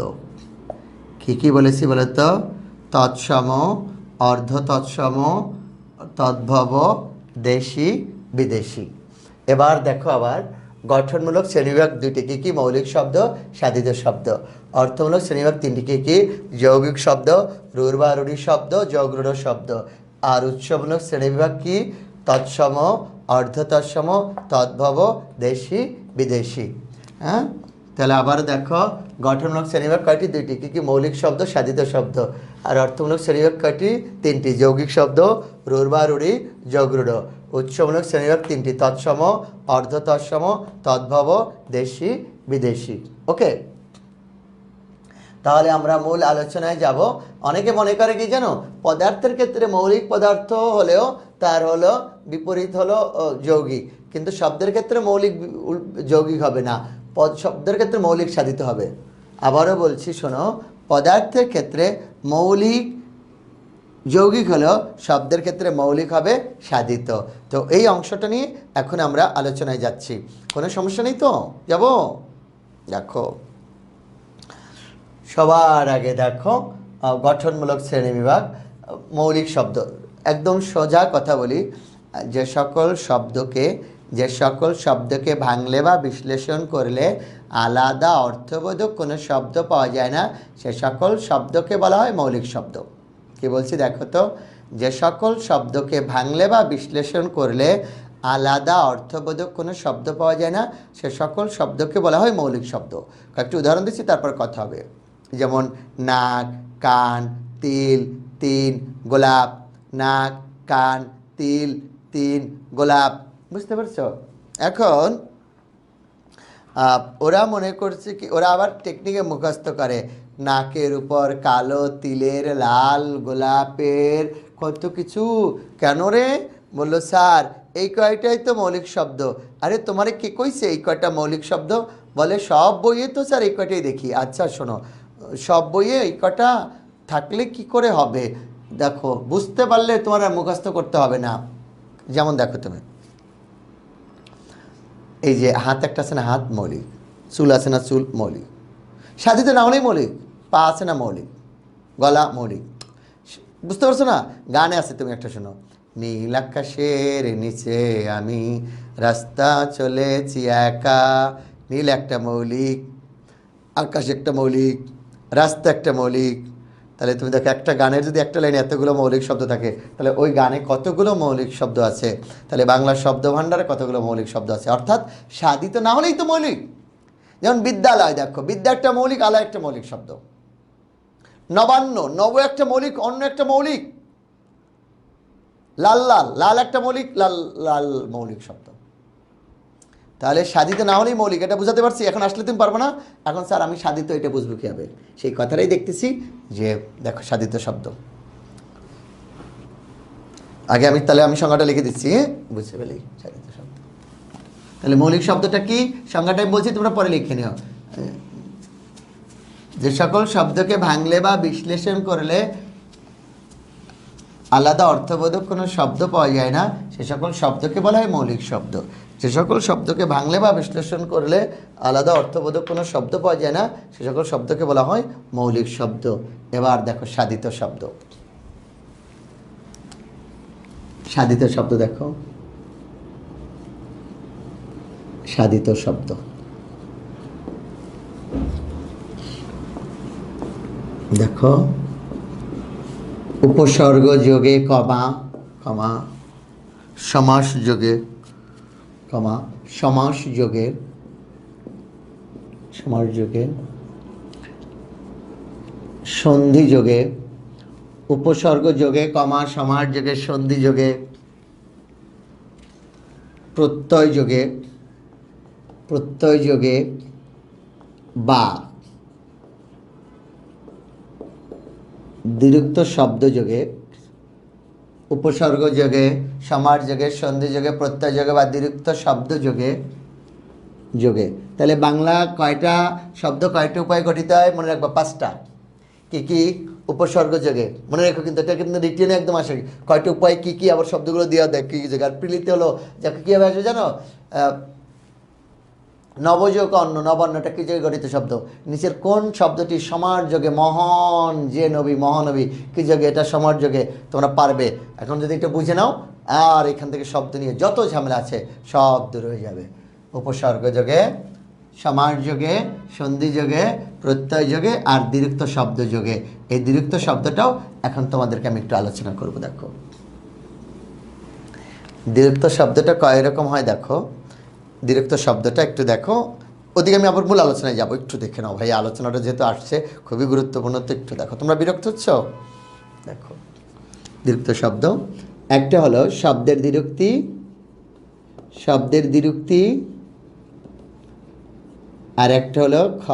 কি বলেছি বলতো? তৎসম, অর্ধ তৎসম, তদ্ভব, দেশি, বিদেশি। এবার দেখো, আবার গঠনমূলক শ্রেণীবিভাগ 2টি কি? মৌলিক শব্দ, সাধিত শব্দ। অর্থমূলক শ্রেণীবিভাগ 3টি কি? যৌগিক শব্দ, রূঢ় বা রূঢ়ি শব্দ, যোগ রূঢ় শব্দ। আর উৎসমূলক শ্রেণীবিভাগ কি? তৎসম, অর্ধতৎসম তদ্ভব দেশি বিদেশি। হ্যাঁ, তাহলে আবার দেখো গঠনমূলক শ্রেণীবিভাগ কয়টি? দুইটি। কী কী? মৌলিক শব্দ, সাধিত শব্দ। আর অর্থমূলক শ্রেণীবিভাগ কয়টি? তিনটি। যৌগিক শব্দ, রূঢ় রূঢ়ি, যোগরূঢ়। উৎসমূলক শ্রেণীবিভাগ তিনটি: তৎসম, অর্ধতৎসম, তদ্ভব, দেশি বিদেশি। ওকে, তাহলে আমরা মূল আলোচনায় যাব। অনেকে মনে করে কি জানো, পদার্থের ক্ষেত্রে মৌলিক পদার্থ হলেও তার হলো বিপরীত হলো যৌগিক, কিন্তু শব্দের ক্ষেত্রে মৌলিক যৌগিক হবে না, শব্দের ক্ষেত্রে মৌলিক সাধিত হবে। আবারও বলছি শোনো, পদার্থের ক্ষেত্রে মৌলিক যৌগিক হলেও শব্দের ক্ষেত্রে মৌলিক হবে সাধিত। তো এই অংশটা নিয়ে এখন আমরা আলোচনায় যাচ্ছি। কোনো সমস্যা নেই তো? যাব? দেখো, সবার আগে দেখো গঠনমূলক শ্রেণীবিভাগ, মৌলিক শব্দ। একদম সোজা কথা বলি, যে সকল শব্দকে ভাঙলে বা বিশ্লেষণ করলে আলাদা অর্থবোধক কোনো শব্দ পাওয়া যায় না, সে সকল শব্দকে বলা হয় মৌলিক শব্দ। কি বলছি দেখো তো, যে সকল শব্দকে ভাঙলে বা বিশ্লেষণ করলে আলাদা অর্থবোধক কোনো শব্দ পাওয়া যায় না, সে সকল শব্দকে বলা হয় মৌলিক শব্দ। কয়েকটি উদাহরণ দিচ্ছি, তারপর কথা হবে। যেমন নাক, কান, তিল, তিন, গোলাপ। নাক, কান, তিল, তিন, গোলাপ। বুঝতে পারছো? এখন ওরা মনে করছে কি, ওরা আবার টেকনিকে মুখস্থ করে, নাকের উপর কালো তিলের, লাল গোলাপের, কত কিছু। কেন রে? বললো স্যার এই কয়টাই তো মৌলিক শব্দ। আরে তোমারে কে কইছে এই কয়টা মৌলিক শব্দ? বলে সব বইয়ে তো স্যার এই কয়টাই দেখি। আচ্ছা শোনো, সব বইয়ে এই কটা থাকলে কি করে হবে? দেখো, বুঝতে পারলে তোমার আর মুখস্থ করতে হবে না। যেমন দেখো তুমি, এই যে হাত একটা আছে না, হাত মৌলিক। চুল আছে না, চুল মৌলিক। সাধিত না হলেই মৌলিক। পা আছে না, মৌলিক। গলা মৌলিক। বুঝতে পারছো না? গানে আছে, তুমি একটা শোনো, নীল আকাশের নিচে আমি রাস্তা চলেছি একা। নীল একটা মৌলিক, আকাশ একটা মৌলিক, রাস্তা একটা মৌলিক। তাহলে তুমি দেখো, একটা গানের যদি একটা লাইনে এতগুলো মৌলিক শব্দ থাকে, তাহলে ওই গানে কতগুলো মৌলিক শব্দ আছে। তাহলে বাংলার শব্দ ভাণ্ডারে কতগুলো মৌলিক শব্দ আছে। অর্থাৎ সাধিত না হলেই তো মৌলিক। যেমন বিদ্যালয়, দেখো বিদ্যা একটা মৌলিক, আলয় একটা মৌলিক শব্দ। নবান্ন, নব একটা মৌলিক, অন্য একটা মৌলিক। লাল, লাল, লাল একটা মৌলিক, লাল লাল মৌলিক শব্দ। তাহলে সাধিত না হলেই মৌলিক, এটা বুঝাতে পারছি? এখন আসলে তুমি পারবো না। এখন স্যার আমি সাধিত, এটা বুঝবো কীভাবে? সেই কথাটাই দেখতেছি যে দেখো সাধিত শব্দ। আগে আমি সংজ্ঞাটা লিখে দিচ্ছি, বুঝতে পেলে? সাধিত শব্দ তাহলে মৌলিক শব্দটা কি, সংজ্ঞাটাই বলছি, তোমরা পরে লিখে নিও। যে সকল শব্দকে ভাঙলে বা বিশ্লেষণ করলে আলাদা অর্থবোধক কোনো শব্দ পাওয়া যায় না, সে সকল শব্দকে বলা হয় মৌলিক শব্দ। যে সকল শব্দকে ভাঙলে বা বিশ্লেষণ করলে আলাদা অর্থবোধক কোনো শব্দ পাওয়া যায় না, সে সকল শব্দকে বলা হয় মৌলিক শব্দ। এবার দেখো সাধিত শব্দ। সাধিত শব্দ দেখো, সাধিত শব্দ দেখো, উপসর্গ যোগে কমা কমা, সমাস যোগে কমা, সমাস যোগে, সমাস যোগে, সন্ধি যোগে, উপসর্গ যোগে কমা, সমাস যোগে, সন্ধি যোগে, প্রত্যয় যোগে, প্রত্যয় যোগে বা দ্বিরুক্ত শব্দ যোগে, উপসর্গ যোগে, সমাস যোগে, সন্ধি যোগে, প্রত্যয় যোগে বা দ্বিরুক্ত শব্দ যোগে যোগে। তাহলে বাংলা কয়টা শব্দ কয়টা উপায়ে গঠিত হয়? মনে রাখবা 5টা। কি কি? উপসর্গ যোগে, মনে রেখো, কিন্তু এটা কিন্তু রিটেনে একদম আসে। কয়টা উপায় কি কি, আবার শব্দগুলো দেওয়া দেয় কী কী জায়গায়। আর প্রিলিতে হলো যাকে কীভাবে আসবে জানো? নবযোগ অন্য, নবান্নটা কী যোগে গঠিত শব্দ? নিচের কোন শব্দটি সমাস যোগে? মহান যে নবী, মহানবী কী যোগে? এটা সমাস যোগে। তোমরা পারবে। এখন যদি এটা বুঝে নাও, আর এখান থেকে শব্দ নিয়ে যত ঝামেলা আছে সব দূর হয়ে যাবে। উপসর্গ যোগে, সমাস যোগে, সন্ধি যোগে, প্রত্যয় যোগে আর দ্বিরুক্ত শব্দ যোগে। এই দ্বিরুক্ত শব্দটাও এখন তোমাদেরকে আমি একটু আলোচনা করব। দেখো, দ্বিরুক্ত শব্দটা কয় রকম হয় দেখো। দ্বিরুক্ত শব্দটা একটু দেখো, ওদিকে আমি আবার মূল আলোচনায় যাবো, একটু দেখে নাও ভাই, আলোচনাটা যেহেতু আসছে খুবই গুরুত্বপূর্ণ, তো একটু দেখো। তোমরা বিরক্ত হচ্ছ? দেখো দ্বিরুক্ত শব্দ একটা হলো শব্দের দ্বিরুক্তি, শব্দের দ্বিরুক্তি, আর একটা হলো খ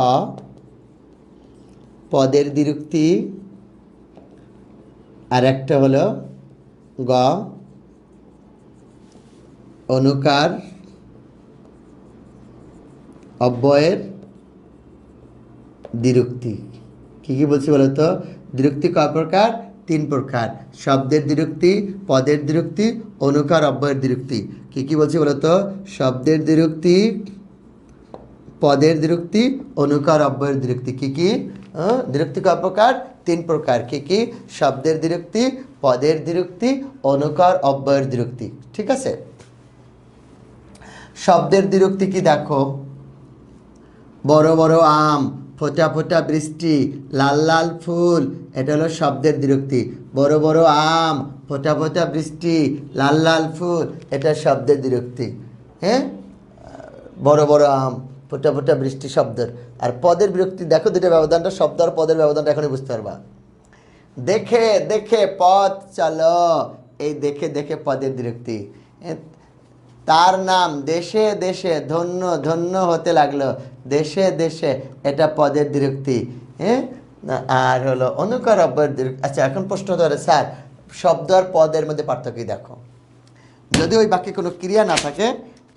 পদের দ্বিরুক্তি, আর একটা হলো গ অনুকার অব্যয়ের দ্বিরুক্তি। কী কী বলছি বলো তো? দ্বিরুক্তি কয় প্রকার? 3 প্রকার। শব্দের দ্বিরুক্তি, পদের দ্বিরুক্তি, অনুকার অব্যয়ের দ্বিরুক্তি। কী কী বলছি বলো তো? শব্দের দ্বিরুক্তি, পদের দ্বিরুক্তি, অনুকার অব্যয়ের দ্বিরুক্তি। কী কী? দ্বিরুক্তি কয় প্রকার? 3 প্রকার। কী কী? শব্দের দ্বিরুক্তি, পদের দ্বিরুক্তি, অনুকার অব্যয়ের দ্বিরুক্তি। ঠিক আছে? শব্দের দ্বিরুক্তি কি দেখো? বড় বড় আম, ফোঁটা ফোঁটা বৃষ্টি, লাল লাল ফুল, এটা হলো শব্দের দ্বিরুক্তি। বড় বড় আম, ফোঁটা ফোঁটা বৃষ্টি, লাল লাল ফুল, এটা শব্দের দ্বিরুক্তি। হ্যাঁ, বড় বড় আম, ফোঁটা ফোঁটা বৃষ্টি শব্দের। আর পদের বিরক্তি দেখো, দুটো ব্যবধানটা, শব্দ আর পদের ব্যবধানটা এখনই বুঝতে পারবা। দেখে দেখে পথ চলো, এই দেখে দেখে পদের দ্বিরুক্তি। তার নাম দেশে দেশে ধন্য ধন্য হতে লাগলো, দেশে দেশে, এটা পদের দ্বিরুক্তি। হ্যাঁ, আর হলো অনুকার অব্যয়ের দ্বিরুক্তি। আচ্ছা, এখন প্রশ্ন ধরে স্যার, শব্দ আর পদের মধ্যে পার্থক্য দেখো। যদি ওই বাক্যে কোনো ক্রিয়া না থাকে,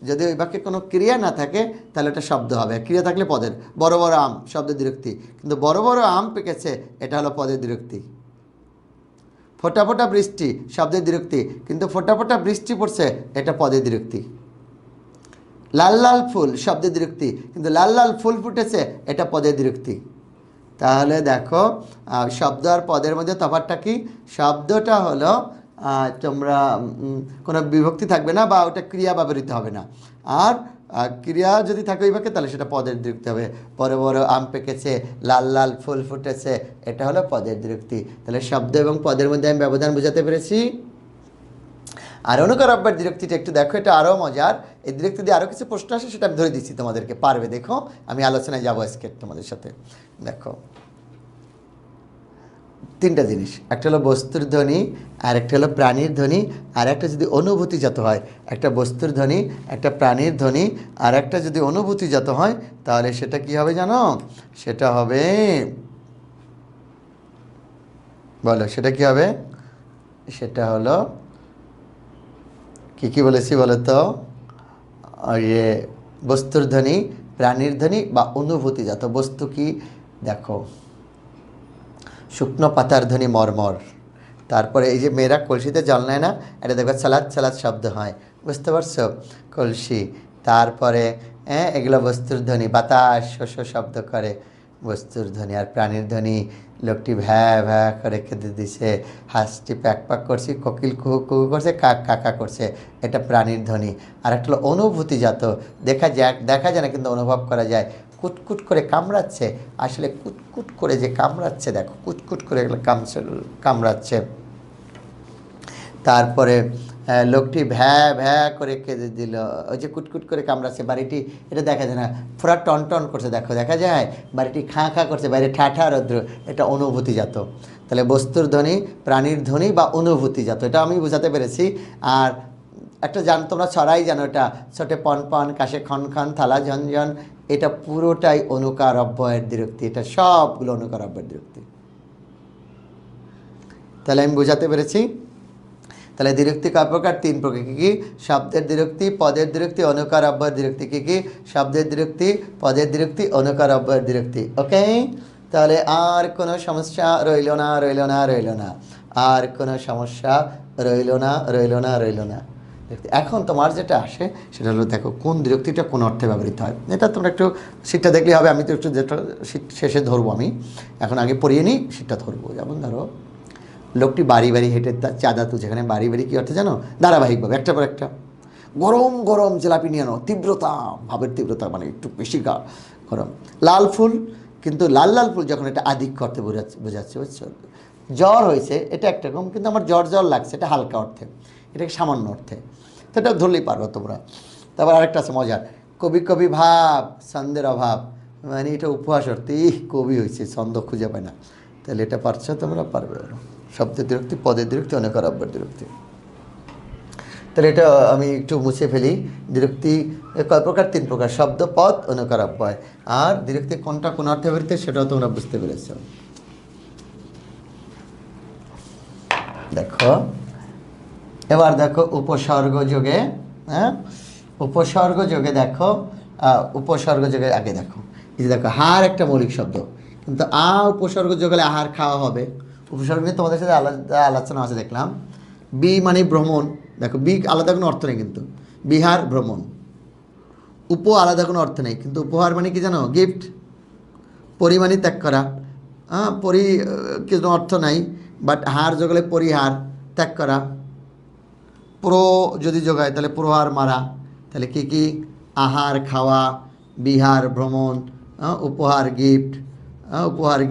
যদি ওই বাক্যে কোনো ক্রিয়া না থাকে তাহলে এটা শব্দ হবে, ক্রিয়া থাকলে পদের। বড় বড় আম শব্দের দ্বিরুক্তি, কিন্তু বড় বড় আম পেকেছে, এটা হলো পদের দ্বিরুক্তি। ফোঁটা ফোঁটা বৃষ্টি শব্দের দ্বিরুক্তি, কিন্তু ফোঁটা ফোঁটা বৃষ্টি পড়ছে, এটা পদের দ্বিরুক্তি। লাল লাল ফুল শব্দের দ্বিরুক্তি, কিন্তু লাল লাল ফুল ফুটেছে, এটা পদের দ্বিরুক্তি। তাহলে দেখো শব্দ আর পদের মধ্যে তফাৎটা কি? শব্দটা হলো তোমরা কোনো বিভক্তি থাকবে না, বা ওটা ক্রিয়া ব্যবহৃত হবে না। আর ক্রিয়া যদি থাকে ওই বাক্যে, তাহলে সেটা পদের দ্বিরুক্তি হবে। বড় বড় আম পেকেছে, লাল লাল ফুল ফুটেছে, এটা হলো পদের দ্বিরুক্তি। তাহলে শব্দ এবং পদের মধ্যে আমি ব্যবধান বোঝাতে পেরেছি। আর অনুকার অব্যয়ের দ্বিরুক্তিটা একটু দেখো, এটা আরও মজার। এই দ্বিরুক্তি দিয়ে আরও কিছু প্রশ্ন আসে, সেটা আমি ধরে দিচ্ছি তোমাদেরকে, পারবে। দেখো আমি আলোচনায় যাবো আজকে তোমাদের সাথে। দেখো 3টা জিনিস, একটা হলো বস্তুর ধ্বনি, আর একটা হলো প্রাণীর ধ্বনি, আর একটা যদি অনুভূতিজাত হয়। একটা বস্তুর ধ্বনি, একটা প্রাণীর ধ্বনি, আর একটা যদি অনুভূতিজাত হয়, তাহলে সেটা কি হবে জানো? সেটা হবে, বলো সেটা কি হবে? সেটা হলো কি কি বলেছি বলো তো? ইয়ে বস্তুর ধ্বনি, প্রাণীর ধ্বনি বা অনুভূতিজাত। বস্তু কি দেখো, শুকনো পাতার ধ্বনি মরমর। তারপরে এই যে মেয়েরা কলসিতে জল নেয় না, এটা দেখো চালাত চালাত শব্দ হয়, বুঝতে পারছো? কলসি। তারপরে এগুলো বস্তুর ধ্বনি। বাতাস শস্য শব্দ করে, বস্তুর ধ্বনি। আর প্রাণীর ধ্বনি, লোকটি ভ্যা ভ্যা করে কেঁদে দিছে, হাঁসটি প্যাক প্যাক করছে, কোকিল কুহু কুহু করছে, কাক কাকা করছে, এটা প্রাণীর ধ্বনি। আর একটা হলো অনুভূতিজাত, দেখা যায় না, কিন্তু অনুভব করা যায়। কুটকুট করে কামড়াচ্ছে, আসলে কুটকুট করে যে কামড়াচ্ছে, দেখো কুটকুট করে এগুলো কামড়াচ্ছে। তারপরে লোকটি ভ্যা ভ্যা করে কেঁদে দিল, ওই যে কুটকুট করে কামড়াচ্ছে। বাড়িটি, এটা দেখা যায় না, পুরা টন টন করছে, দেখো দেখা যায়। বাড়িটি খাঁ খাঁ করছে, বাইরে ঠাঠা রৌদ্র, এটা অনুভূতিজাত। তাহলে বস্তুর ধ্বনি, প্রাণীর ধ্বনি বা অনুভূতিজাত, এটা আমি বোঝাতে পেরেছি। আর একটা তোমরা ছড়াই জানো, এটা ছোটে পন পন, কাশে খন খন, থালা ঝনঝন, এটা পুরোটাই অনুকার অব্যয়ের দ্বিরুক্তি। এটা সবগুলো অনুকার অব্যয়ের দ্বিরুক্তি। তাহলে আমি বোঝাতে পেরেছি। তাহলে দ্বিরুক্তি কয় প্রকার? 3 প্রকার। কী কী? শব্দের দ্বিরুক্তি, পদের দ্বিরুক্তি, অনুকার অব্যয়ের দ্বিরুক্তি। কী কী? শব্দের দ্বিরুক্তি, পদের দ্বিরুক্তি, অনুকার অব্যয়ের দ্বিরুক্তি। ওকে, তাহলে আর কোনো সমস্যা রইল না, রইল না, রইল না, আর কোনো সমস্যা রইল না, রইল না, রইল না। এখন তোমার যেটা আসে সেটা হলো, দেখো কোন দ্বিরুক্তিটা কোন অর্থে ব্যবহৃত হয়। এটা তোমরা একটু শীটটা দেখলে হবে, আমি তো একটু যেটা শেষে ধরবো, আমি এখন আগে পড়িয়ে নিই, সেটা ধরবো। যেমন ধরো, লোকটি বাড়ি বাড়ি হেঁটে তার চাঁদা তুলছে। এখানে বাড়ি বাড়ি কী অর্থে জানো? ধারাবাহিকভাবে একটা পর একটা। গরম গরম জিলাপি নিয়ে আনো, তীব্রতা, ভাবের তীব্রতা, মানে একটু বেশি গরম। লাল ফুল, কিন্তু লাল লাল ফুল যখন এটা আধিক্য অর্থে বোঝাচ্ছে, বুঝছো? জ্বর হয়েছে, এটা একরকম, কিন্তু আমার জ্বর জ্বর লাগছে, এটা হালকা অর্থে, এটা সামান্য অর্থে। তো এটা ধরলেই পারবো তোমরা। তারপর আরেকটা আছে মজার, কবি কবি ভাব ছন্দের অভাব, মানে এটা উপহাস অর্থে কবি হয়েছে, ছন্দ খুঁজে পায় না। তাহলে এটা পারছো তোমরা, পারবে। শব্দের বিরক্তি, পদের বিরক্তি, অনেকের অব্যের বিরক্তি। তাহলে এটা আমি একটু মুছে ফেলি। বিরক্তি কয় প্রকার? 3 প্রকার, শব্দ, পদ, অনেকার অব্যয়। আর বিরক্তি কোনটা কোন অর্থে বেরোতে সেটাও তোমরা বুঝতে পেরেছ। দেখো এবার দেখো উপসর্গ যোগে, হ্যাঁ উপসর্গ যোগে দেখো, উপসর্গ যোগে আগে দেখো, এই যে দেখো হার একটা মৌলিক শব্দ, কিন্তু উপসর্গ যোগ হলে আহার খাওয়া হবে। উপসর্গ নিয়ে তোমাদের সাথে আলোচনা আছে দেখলাম। বি মানে ভ্রমণ, দেখো বি আলাদা কোনো অর্থ নেই, কিন্তু বিহার ভ্রমণ। আলাদা কোনো অর্থ নেই, কিন্তু উপহার মানে কি জানো? গিফট। পরিমাণই ত্যাগ করা, কিছু অর্থ নাই, বাট হার যোগলে পরিহার, ত্যাগ করা। যদি যোগায় তাহলে প্রহার, মারা। তাহলে কি আহার খাওয়া, বিহার ভ্রমণ, উপহার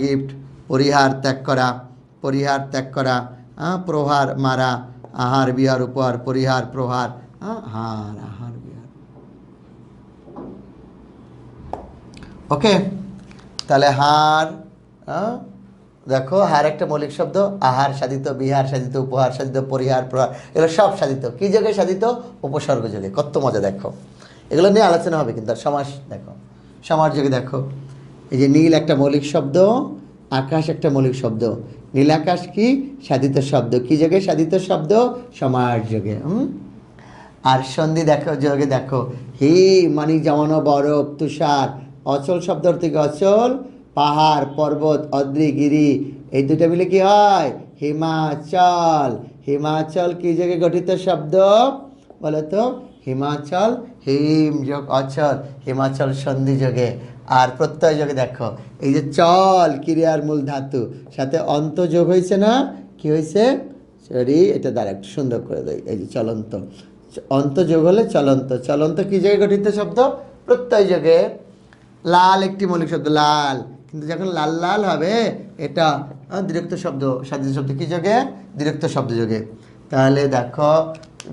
গিফট, পরিহার ত্যাগ করা, প্রহার মারা, আহার বিহার উপহার, পরিহার প্রহার, হার আহার বিহার। ওকে, তাহলে হার, দেখো হার একটা মৌলিক শব্দ, আহার সাধিত, বিহার সাধিত, উপহার সাধিত, পরিহার প্রহার, এগুলো সব সাধিত। কি যোগে সাধিত? উপসর্গ যোগে। কত মজা দেখো, এগুলো নিয়ে আলোচনা হবে কিন্তু। আর সমাস দেখো, সমাস যোগে দেখো, এই যে নীল একটা মৌলিক শব্দ, আকাশ একটা মৌলিক শব্দ। নীল আকাশ কি? সাধিত শব্দ। কি যোগে সাধিত শব্দ? সমাস যোগে। আর সন্ধি দেখো যোগে দেখো, হি মানে জমানো বরফ, তুষার। অচল শব্দ থেকে অচল, পাহাড়, পর্বত, অদ্রিগিরি, এই দুটো মিলে কি হয়? হিমাচল। হিমাচল কি যোগে গঠিত শব্দ বলো তো? হিমাচল, হিম যোগ অচল, হিমাচল সন্ধি যোগে। আর প্রত্যয় যোগে দেখো, এই যে চল ক্রিয়ার মূল ধাতু, সাথে অন্ত যোগ হয়েছে না? কি হয়েছে? সরি, এটা দ্বারা একটু সুন্দর করে দেয়। এই যে চলন্ত, অন্ত যোগ হলে চলন্ত। চলন্ত কি যোগে গঠিত শব্দ? প্রত্যয় যোগে। লাল একটি মৌলিক শব্দ, লাল, কিন্তু যখন লাল লাল হবে এটা দ্বিরুক্ত শব্দ, সাধিত শব্দ। কি যোগে? দ্বিরুক্ত শব্দ যোগে। তাহলে দেখো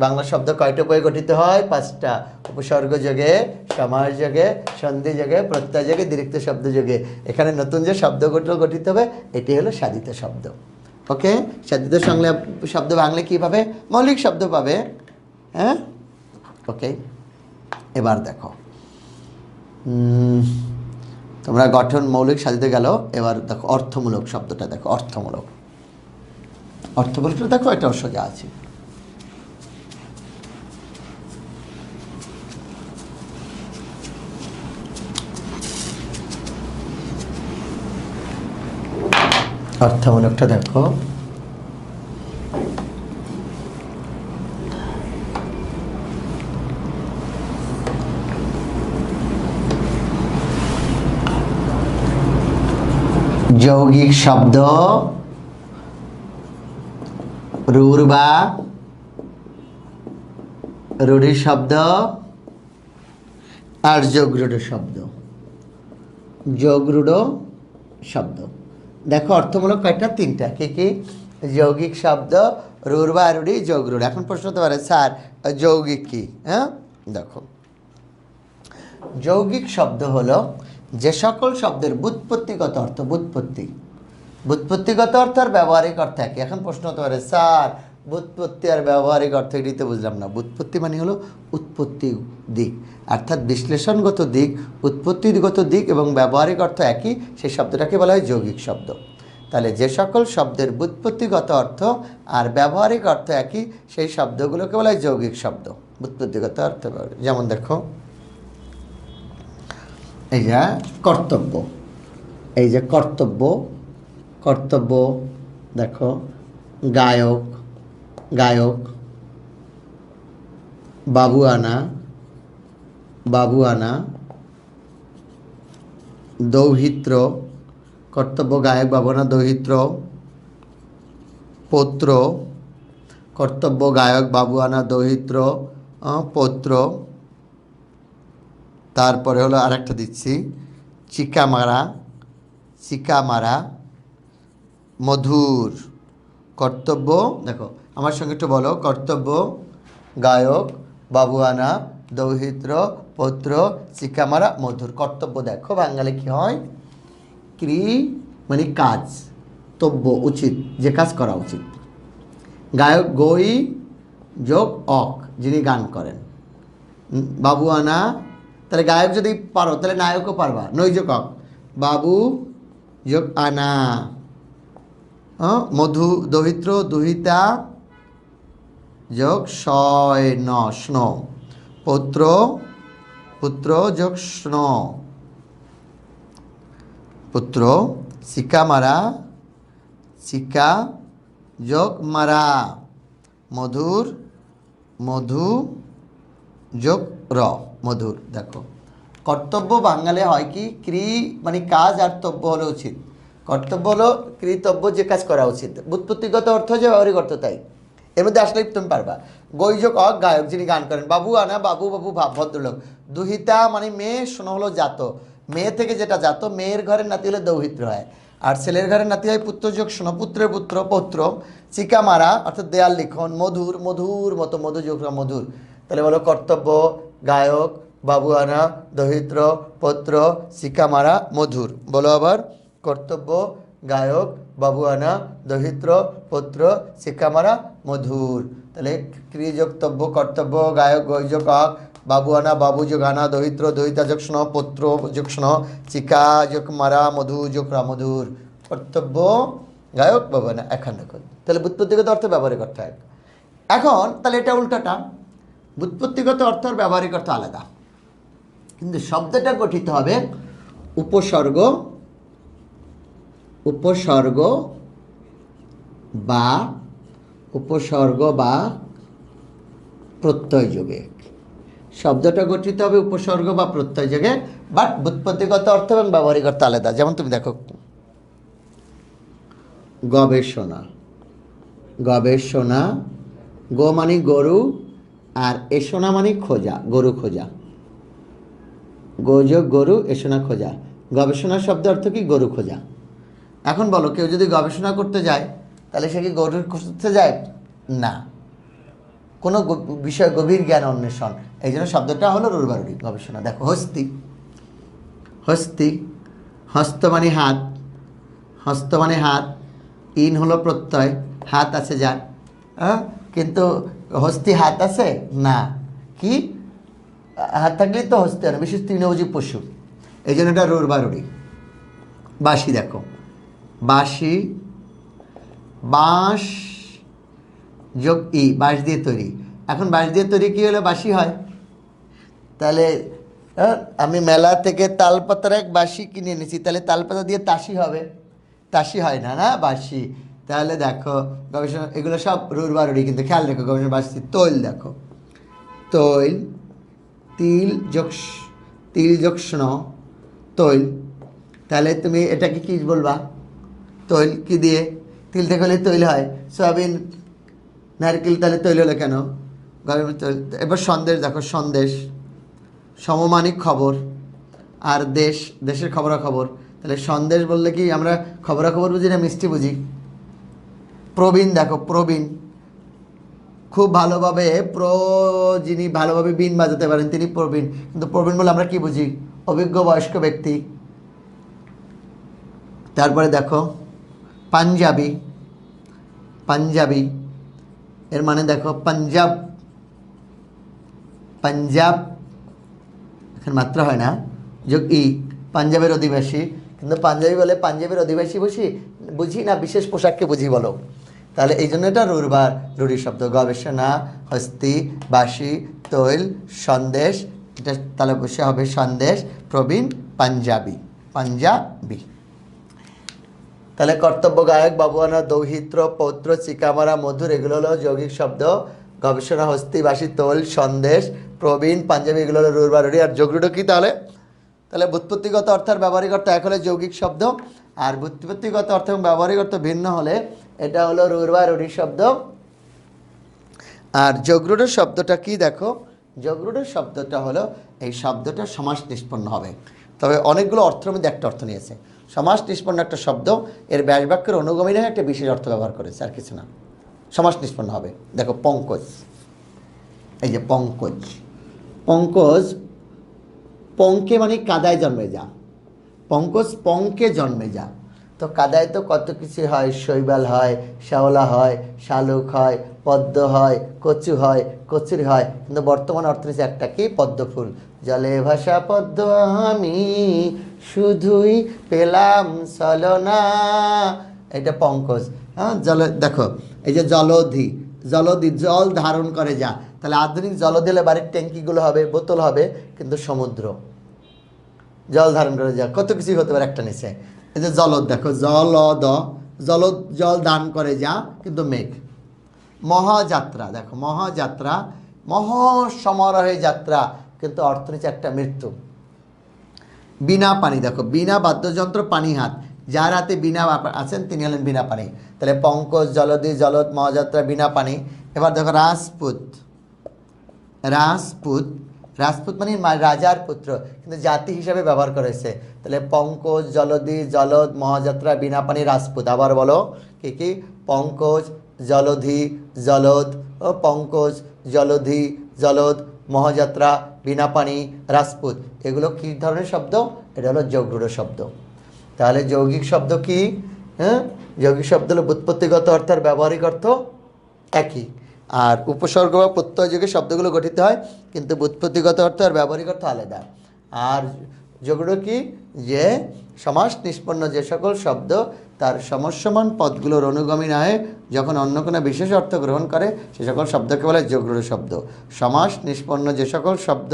বাংলা শব্দ কয়টা উপায়ে গঠিত হয়? 5টা। উপসর্গ যোগে, সমাস যোগে, সন্ধি যোগে, প্রত্যয় যোগে, দ্বিরুক্ত শব্দ যোগে। এখানে নতুন যে শব্দগুলো গঠিত হবে এটি হলো সাধিত শব্দ। ওকে, সাধিত শব্দ বাংলা কী পাবে? মৌলিক শব্দ পাবে। হ্যাঁ, ওকে। এবার দেখো তোমরা গঠন মৌলিক সাধিত গেল। এবার দেখো অর্থমূলক শব্দটা দেখো, অর্থমূলক। অর্থমূলকটা দেখো, এটা সোজা আছে। অর্থমূলকটা দেখো, যৌগিক শব্দ, রূঢ় বা রূঢ় শব্দ আর যোগরূঢ় শব্দ। যোগরূঢ় শব্দ দেখো অর্থমূলক কয়টা? 3টা। কি? যৌগিক শব্দ, রূঢ় বা রূঢ়, যোগরূঢ়। এখন প্রশ্ন হতে পারে, স্যার যৌগিক কি? হ্যাঁ, দেখো যৌগিক শব্দ হলো যে সকল শব্দের ব্যুৎপত্তিগত অর্থ, ব্যুৎপত্তিগত অর্থ আর ব্যবহারিক অর্থ একই। এখন প্রশ্ন হতে পারে, স্যার ব্যুৎপত্তি আর ব্যবহারিক অর্থ এটিতে বুঝলাম না। ব্যুৎপত্তি মানে হলো উৎপত্তি দিক, অর্থাৎ বিশ্লেষণগত দিক, উৎপত্তিগত দিক, এবং ব্যবহারিক অর্থ একই, সেই শব্দটাকে বলা হয় যৌগিক শব্দ। তাহলে যে সকল শব্দের ব্যুৎপত্তিগত অর্থ আর ব্যবহারিক অর্থ একই, সেই শব্দগুলোকে বলা হয় যৌগিক শব্দ। ব্যুৎপত্তিগত অর্থ, যেমন দেখো এই যে কর্তব্য, এই যে কর্তব্য, কর্তব্য দেখো গায়ক, গায়ক, বাবুয়ানা, বাবুয়ানা, দৌহিত্র, কর্তব্য গায়ক বাবুয়ানা দৌহিত্র, পৌত্র, কর্তব্য গায়ক বাবুয়ানা দৌহিত্র, পৌত্র। তারপরে হলো আরেকটা দিচ্ছি, চিকামারা, চিকামারা, মধুর। কর্তব্য দেখো আমার সঙ্গে একটু বলো, কর্তব্য গায়ক বাবুয়ানা, দৌহিত্র, পৌত্র, চিকামারা, মধুর। কর্তব্য দেখো বাঙালি কি হয়, ক্রি মানে কাজ, তব্য উচিত, যে কাজ করা উচিত। গায়ক গই যোগ অক, যিনি গান করেন। বাবুয়ানা, তাহলে গায়ক যদি পারো তাহলে নায়কও পারবা, নই যোগ অক, বাবু যোগ আনা। মধু, দৌহিত্র, দুহিতা যোগ শয় ন, স্ন। পৌত্র, পুত্র যোগ স্ন, পুত্র। চিকা মারা, চিকা যোগ মারা। মধুর, মধু যোগ র, মধুর। দেখো কর্তব্য বাঙালি হয় কি, ক্রি মানে কাজ, আর তব্য হলো উচিত। কর্তব্য হলো কৃতব্য, যে কাজ করা উচিত। ব্যুৎপত্তিগত অর্থ যে ব্যবহারিক অর্থ তাই, এর মধ্যে আসলেই তুমি পারবা। গৈযোগ অক, গায়ক যিনি গান করেন। বাবু আনা, বাবু বাবু ভদ্রলোক। দুহিতা মানে মেয়ে, শোনো হলো জাত, মেয়ে থেকে যেটা জাত, মেয়ের ঘরের নাতি হলে দৌহিত্র হয়, আর ছেলের ঘরের নাতি হয় পুত্র যোগ শোনো, পুত্রের পুত্র পৌত্র। চিকা মারা অর্থাৎ দেয়াল লিখন। মধুর, মধুর মতো, মধু যোগ মধুর। তাহলে বলো কর্তব্য গায়ক, বাবু আনা, দৌহিত্র, পৌত্র, চিকা মারা, মধুর। বলো আবার, কর্তব্য গায়ক, বাবু আনা, দৌহিত্র, পৌত্র, চিকা মারা, মধুর। তাহলে ক্রিযোগতব্য, কর্তব্য গায়ক, গৈযোগ অক, বাবু আনা, বাবু যোগ আনা, দৌহিত্র, দৌহিতা যোগ স্ন, পুত্র যোগ স্ন, চিকা যোগ মারা, মধু যোগ রা, মধুর। কর্তব্য গায়ক, বাবু আনা। এখন দেখুন তাহলে ব্যুৎপত্তিগত অর্থ ব্যবহারিক অর্থ এক। এখন তাহলে এটা উল্টাটা, ব্যুৎপত্তিগত অর্থ আর ব্যবহারিক অর্থ আলাদা, কিন্তু শব্দটা গঠিত হবে উপসর্গ, উপসর্গ বা উপসর্গ বা প্রত্যয় যোগে। শব্দটা গঠিত হবে উপসর্গ বা প্রত্যয় যোগে, বাট ব্যুৎপত্তিগত অর্থ এবং ব্যবহারিক অর্থ আলাদা। যেমন তুমি দেখো, গবেষণা, গবেষণা, গো মানে গরু, আর এসোনা মানে খোঁজা, গরু খোঁজা। গোযোগ গরু, এসোনা খোঁজা। গবেষণা শব্দ অর্থ কি, গরু খোঁজা। এখন বলো, কেউ যদি গবেষণা করতে যায় তাহলে সে কি গরু খুঁজতে যায়? না, কোনো বিষয় গভীর জ্ঞান অন্বেষণ। এই জন্য শব্দটা হলো রুড়বারুড়ি, গবেষণা। দেখো হস্তি, হস্তি, হস্ত মানে হাত, হস্ত মানে হাত, ইন হলো প্রত্যয়, হাত আছে যার, কিন্তু হস্তি হাত আছে না, কি হাত থাকলেই তো হস্তি হয়, বিশেষ তৃণভোজী পশু, এই জন্য এটা রুড়বারুড়ি। বাঁশি দেখো, বাঁশি, বাঁশ যোগ ই, বাঁশ দিয়ে তৈরি। এখন বাঁশ দিয়ে তৈরি কী হলে বাঁশি হয়? তাহলে আমি মেলা থেকে তালপাতার এক বাঁশি কিনে এনেছি, তাহলে তালপাতা দিয়ে তাসি হবে? তাসি হয় না, না বাঁশি। তাহলে দেখো গবেষণা, এগুলো সব রুড়বারুড়ি, কিন্তু খেয়াল রেখো গবেষণা। বাঁশি। তৈল দেখো, তৈল, তিল যোগ, তিল যোগ স্ন, তৈল। তাহলে তুমি এটাকে কী বলবা? তৈল কি দিয়ে? তিল থেকে হলে তৈল হয়, সয়াবিন, নারকেল, তাহলে তৈল হলো কেন? গরমের তৈল। এবার সন্দেশ দেখো, সন্দেশ, সমমানিক খবর, আর দেশ, দেশের খবরাখবর। তাহলে সন্দেশ বললে কি আমরা খবরাখবর বুঝি না মিষ্টি বুঝি? প্রবীণ দেখো, প্রবীণ, খুব ভালোভাবে যিনি ভালোভাবে বিন বাজাতে পারেন তিনি প্রবীণ, কিন্তু প্রবীণ বলে আমরা কি বুঝি? অভিজ্ঞ বয়স্ক ব্যক্তি। তারপরে দেখো পাঞ্জাবি, পাঞ্জাবি এর মানে দেখো পাঞ্জাব, পাঞ্জাব, এখন মাত্রা হয় না, যোগ ই, পাঞ্জাবের অধিবাসী। কিন্তু পাঞ্জাবি বলে পাঞ্জাবের অধিবাসী বুঝি না বিশেষ পোশাককে বুঝি বলো? তাহলে এই জন্য এটা রুড়বার রুড়ি শব্দ। গবেষণা, হস্তি, বাঁশি, তৈল, সন্দেশ, এটা তাহলে বসে হবে সন্দেশ, প্রবীণ, পাঞ্জাবি, পাঞ্জাবি। তাহলে কর্তব্য গায়ক, বাবুয়ানা, দৌহিত্র, পৌত্র, চিকামারা, মধুর, এগুলো হলো যৌগিক শব্দ। গবেষণা, হস্তি, বাঁশি, তৈল, সন্দেশ, প্রবীণ, পাঞ্জাবি, এগুলো হলো রুড়বারুড়ি। আর যোগরুড়ো কি তাহলে? তাহলে ব্যুৎপত্তিগত অর্থ আর ব্যবহারিক অর্থ এক হলে যৌগিক শব্দ, আর ব্যুৎপত্তিগত অর্থ এবং ব্যবহারিক অর্থ ভিন্ন হলে এটা হলো রুড়বারুড়ি শব্দ। আর যোগরূঢ় শব্দটা কি দেখো, যোগরূঢ় শব্দটা হলো এই শব্দটা সমাস নিষ্পন্ন হবে, তবে অনেকগুলো অর্থের মধ্যে একটা অর্থ নিয়েছে। সমাস নিষ্পন্ন একটা শব্দ, এর ব্যাসবাক্যের অনুগামী একটা বিশেষ অর্থ ব্যবহার করেছে, আর কিছু না। সমাস নিষ্পন্ন হবে। দেখো পঙ্কজ, এই যে পঙ্কজ, পঙ্কজ পঙ্কে মানে কাদায় জন্মে যা, পঙ্কজ পঙ্কে জন্মে যা। তো কাদায় তো কত কিছু হয়, শৈবাল হয়, শ্যাওলা হয়, শালুক হয়, পদ্ম হয়, কচু হয়, কচুরি হয়, কিন্তু বর্তমান অর্থ নিচ্ছে একটা কি, পদ্ম ফুল। জলে ভাসা পদ্ম আমি শুধুই পেলাম ছলনা, এটা পঙ্কজ। হ্যাঁ, জলে দেখো এই যে জলধি, জলধি জল ধারণ করে যা, তাহলে আধুনিক জলধি হলে বাড়ির ট্যাঙ্কিগুলো হবে, বোতল হবে, কিন্তু সমুদ্র জল ধারণ করে যা, কত কিছুই হতে পারে একটা নিচে। এই যে জলদ, দেখো জলদ, জলদ জল দান করে যা, কিন্তু মেঘ। মহাযাত্রা, দেখো মহাযাত্রা, মহাসমারোহে যাত্রা, কিন্তু অর্থ নিচে একটা মৃত্যু। বিনা পানি, দেখো বিনা বাদ্যযন্ত্র পানি হাত, যার হাতে বিনা আছেন তিনি হলেন বিনা পানি। তাহলে পঙ্কজ, জলদি, জলদ, মহাযাত্রা, বিনা পানি। এবার দেখো রাজপুত, রাজপুত, রাজপুত মানে রাজার পুত্র, কিন্তু জাতি হিসাবে ব্যবহার করেছে। তাহলে পঙ্কজ, জলদি, জলদ, মহাযাত্রা, বিনা পানি, রাজপুত। আবার বলো কি কি, পঙ্কজ, জলধি, জলদ, ও পঙ্কজ, জলধি, জলদ, মহাযাত্রা, বিনা পানি, রাজপুত। এগুলো কী ধরনের শব্দ? এটা হলো যৌগরূঢ় শব্দ। তাহলে যৌগিক শব্দ কি? হ্যাঁ, যৌগিক শব্দ হলো ব্যুৎপত্তিগত অর্থ আর ব্যবহারিক অর্থ একই। আর উপসর্গ বা প্রত্যয় যুগে শব্দগুলো গঠিত হয়, কিন্তু ব্যুৎপত্তিগত অর্থ আর ব্যবহারিক অর্থ আলাদা। আর যৌগরূঢ় কি, যে সমাস নিষ্পন্ন যে সকল শব্দ তার সমস্যমান পদগুলোর অনুগামী না হয়ে যখন অন্য কোনো বিশেষ অর্থ গ্রহণ করে সে সকল শব্দকে বলে যৌগরূঢ় শব্দ। সমাস নিষ্পন্ন যে সকল শব্দ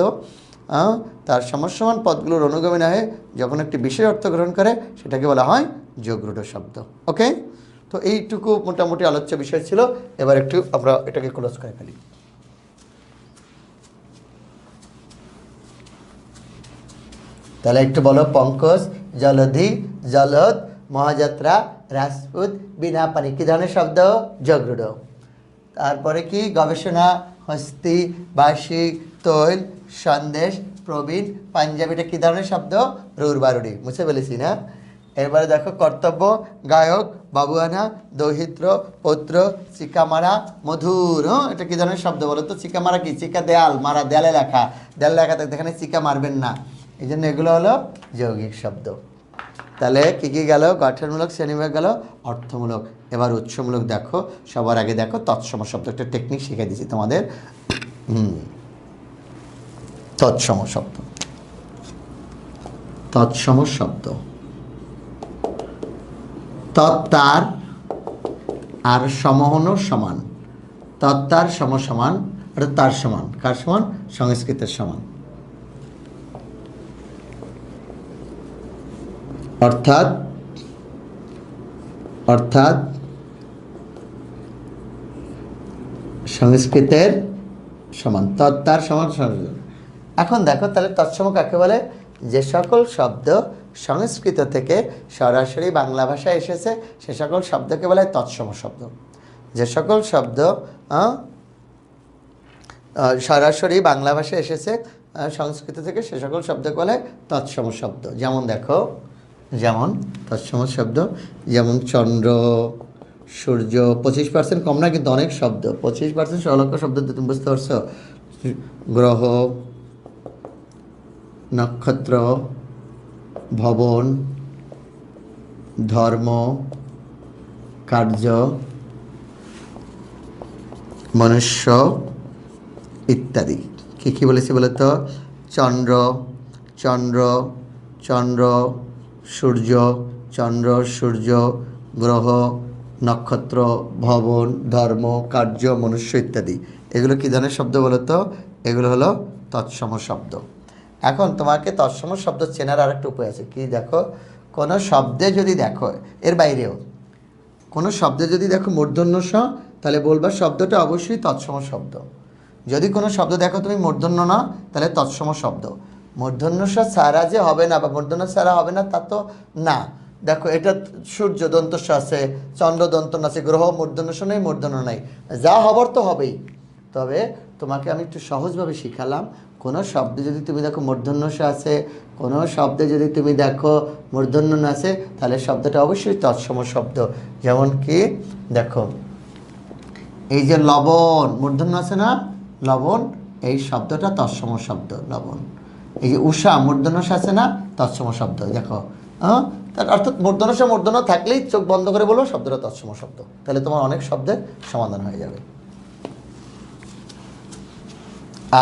তার সমস্যমান পদগুলোর অনুগামী না হয়ে যখন একটি বিশেষ অর্থ গ্রহণ করে সেটাকে বলা হয় যৌগরূঢ় শব্দ। ওকে, তো এইটুকু মোটামুটি আলোচ্য বিষয় ছিল। এবার একটু আমরা এটাকে ক্লোজ করে ফেলি। তাহলে একটু বলো, পঙ্কজ, জলধি, জলদ, মহাযাত্রা, রাজপুত, বিনা পানি কী ধরনের শব্দ? যৌগরূঢ়। তারপরে কি, গবেষণা, হস্তি, বাসি, তৈল, সন্দেশ, প্রবীণ, পাঞ্জাবি, এটা কী ধরনের শব্দ? রুর বারুড়ি, মুছে ফেলেছি না? এরপরে দেখো কর্তব্য, গায়ক, বাবুয়ানা, দৌহিত্র, পৌত্র, চিকা মারা, মধুর। এটা কী ধরনের শব্দ বলো তো? চিকা মারা কি? চিকা দেয়াল, মারা দেয়ালে লেখা, দেয়াল লেখা থাকতে এখানে চিকা মারবেন না, এই জন্য এগুলো হলো যৌগিক শব্দ। তাহলে কী কী গেল? গঠনমূলক, শ্রেণীবিভাগ গেল, অর্থমূলক। এবার উৎসমূলক দেখো। সবার আগে দেখো তৎসম শব্দ, একটা টেকনিক শিখে দিয়েছি তোমাদের। তৎসম শব্দ, তৎসম শব্দ, তত্তার আর সমহন সমান, তত্তার সম সমান, আর তার সমান, কার সমান? সংস্কৃতের সমান। অর্থাৎ অর্থাৎ সংস্কৃতের সমান, তত্তার সমান সংস্কৃত। এখন দেখো তাহলে তৎসম কাকে বলে? যে সকল শব্দ সংস্কৃত থেকে সরাসরি বাংলা ভাষায় এসেছে সে সকল শব্দকে বলে তৎসম শব্দ। যে সকল শব্দ সরাসরি বাংলা ভাষায় এসেছে সংস্কৃত থেকে সে সকল শব্দকে বলে তৎসম শব্দ। যেমন দেখো, যেমন তৎসম শব্দ, যেমন চন্দ্র, সূর্য, 25% কম না কিন্তু অনেক শব্দ, 25% সলক্ষ শব্দ তুমি বুঝতে পারছো? গ্রহ, নক্ষত্র, ভবন, ধর্ম, কার্য, মনুষ্য ইত্যাদি। কী কী বলেছি বলে তো? চন্দ্র, চন্দ্র, চন্দ্র, সূর্য, চন্দ্র, সূর্য, গ্রহ, নক্ষত্র, ভবন, ধর্ম, কার্য, মনুষ্য ইত্যাদি। এগুলো কী ধরনের শব্দ বলো তো? এগুলো হলো তৎসম শব্দ। এখন তোমাকে তৎসম শব্দ চেনার আরেকটা উপায় আছে। কি দেখো, কোনো শব্দে যদি দেখো, এর বাইরেও কোনো শব্দে যদি দেখো মূর্ধন্য স, তাহলে বলবা শব্দটা অবশ্যই তৎসম শব্দ। যদি কোনো শব্দ দেখো তুমি মূর্ধন্য না, তাহলে তৎসম শব্দ। মূর্ধন্য স ছাড়া যে হবে না বা মূর্ধন্য ছাড়া হবে না তা তো না। দেখো এটা সূর্য দন্তস্ব আছে, চন্দ্র দন্তন আছে, গ্রহ মূর্ধন্য স নেই, মূর্ধন্য নাই, যা হবার তো হবেই। তবে তোমাকে আমি একটু সহজভাবে শিখালাম। কোনো শব্দে যদি তুমি দেখো মূর্ধন্য স আছে, কোনো শব্দে যদি তুমি দেখো মূর্ধন্য ন আছে, তাহলে শব্দটা অবশ্যই তৎসম শব্দ। যেমন কি দেখো, এই যে লবণ, মূর্ধন্য আছে না? লবণ, এই শব্দটা তৎসম শব্দ লবণ। এই যে উষা মূর্ধন্য আছে না, তৎসম শব্দ। দেখো হ্যাঁ, তার অর্থাৎ মূর্ধন্য থাকলেই চোখ বন্ধ করে বলো শব্দটা তৎসম শব্দ, তাহলে তোমার অনেক শব্দের সমাধান হয়ে যাবে।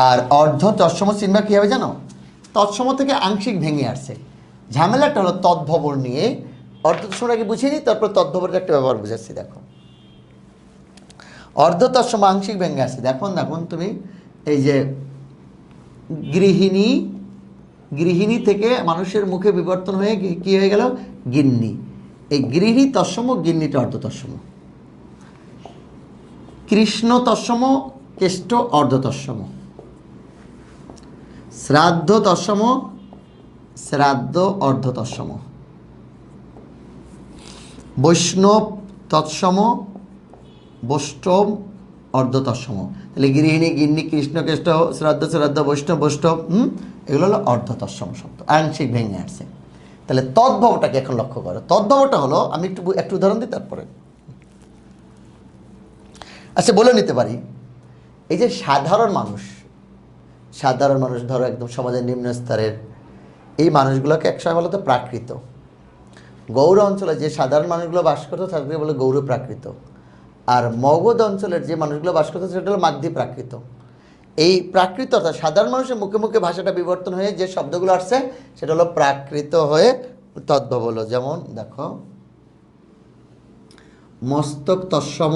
আর অর্ধ তৎসম চিহ্ন কী হবে জানো, তৎসম থেকে আংশিক ভেঙে আসছে। ঝামেলাটা হলো তদ্ভবর নিয়ে। অর্ধ তৎসমটাকে বুঝিয়ে নিই, তারপর তদ্ভবরের একটা ব্যবহার বুঝাচ্ছি। দেখো অর্ধ তৎসম আংশিক ভেঙে আসছে। দেখুন তুমি এই যে গৃহিণী থেকে মানুষের মুখে বিবর্তন হয়ে কি হয়ে গেল, গিন্নি। এই গৃহিণী তৎসম, গিন্নিটা অর্ধ তৎসম। কৃষ্ণ তৎসম, কেষ্ট অর্ধ তৎসম। শ্রাদ্ধ তৎসম, শ্রাদ্ধ অর্ধ তৎসম। বৈষ্ণব তৎসম, বৈষ্ণব অর্ধ তৎসম। তাহলে গৃহিণী, গিন্নি, কৃষ্ণ, কেষ্ট, শ্রাদ্ধ, বৈষ্ণব, এগুলো হলো অর্ধ তৎসম শব্দ, আংশিক ভেঙে আসছে। তাহলে তদ্ভবটাকে এখন লক্ষ্য করো। তদ্ভবটা হলো, আমি একটু উদাহরণ দিই তারপরে। আচ্ছা বলে নিতে পারি, এই যে সাধারণ মানুষ ধরো একদম সমাজের নিম্ন স্তরের এই মানুষগুলোকে একসময় বলো তো প্রাকৃত। গৌর অঞ্চলে যে সাধারণ মানুষগুলো বাস করতো তাদেরকে বলে গৌর প্রাকৃত। আর মগধ অঞ্চলের যে মানুষগুলো বাস করতো সেটা হলো মাগধী প্রাকৃত। এই প্রাকৃত অর্থাৎ সাধারণ মানুষের মুখে মুখে ভাষাটা বিবর্তন হয়ে যে শব্দগুলো আসছে সেটা হলো প্রাকৃত হয়ে তদ্ভব হলো। যেমন দেখো মস্তক তৎসম,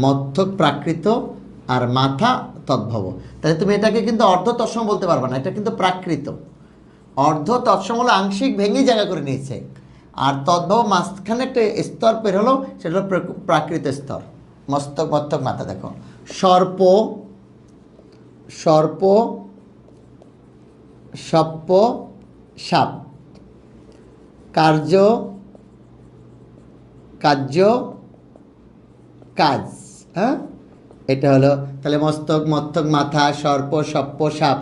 মস্তক প্রাকৃত, আর মাথা তদ্ভব। তাহলে তুমি এটাকে কিন্তু অর্ধ তৎসম বলতে পারবে না, এটা কিন্তু প্রাকৃত। অর্ধ তৎসম হলো আংশিক ভেঙে জায়গা করে নিয়েছে, আর তদ্ভব মাঝখানে একটা স্তর পের হলো, সেটা হলো প্রাকৃত স্তর। মস্তক মাথা। দেখো সর্প, সপ্প, সাপ। কার্য, কাজ। হ্যাঁ, এটা হলো তাহলে মস্তক মাথা, সর্প, সপ্প, সাপ।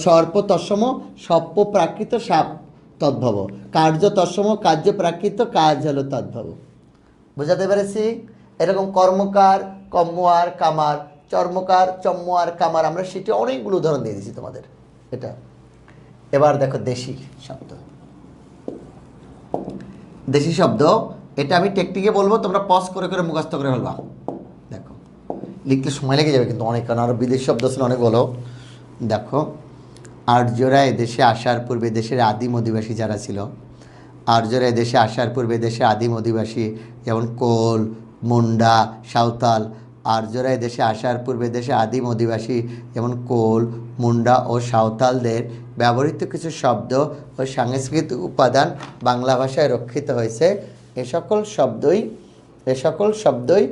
সর্প তৎসম, সপ্প প্রাকৃত, সাপ তদ্ভব। কার্য তৎসম, কার্য প্রাকৃত, কাজ হলো তদ্ভব। বুঝাতে পেরেছি? এরকম কর্মকার, কম্মোয়ার, কামার, চর্মকার, চম্মোয়ার, কামার, আমরা সেটি অনেকগুলো উদাহরণ দিয়ে দিয়েছি তোমাদের। এটা এবার দেখো দেশি শব্দ। দেশি শব্দ এটা আমি টেকটিকে বলবো, তোমরা পজ করে করে মুখস্থ করে ফেলবা। দেখো লিখতে সময় লেগে যাবে কিন্তু অনেক, কারণ আরও বিদেশি শব্দ ছিল অনেক। বলো দেখো, আর্যরা এদেশে আসার পূর্বে দেশের আদিম অধিবাসী যারা ছিল, আর্যরা এদেশে আসার পূর্বে দেশের আদিম অধিবাসী যেমন কোল, মুন্ডা, সাঁওতাল। আর্যরা এদেশে আসার পূর্বে দেশে আদিম অধিবাসী যেমন কোল, মুন্ডা ও সাঁওতালদের ব্যবহৃত কিছু শব্দ ও সাংস্কৃতিক উপাদান বাংলা ভাষায় রক্ষিত হয়েছে। এ সকল শব্দই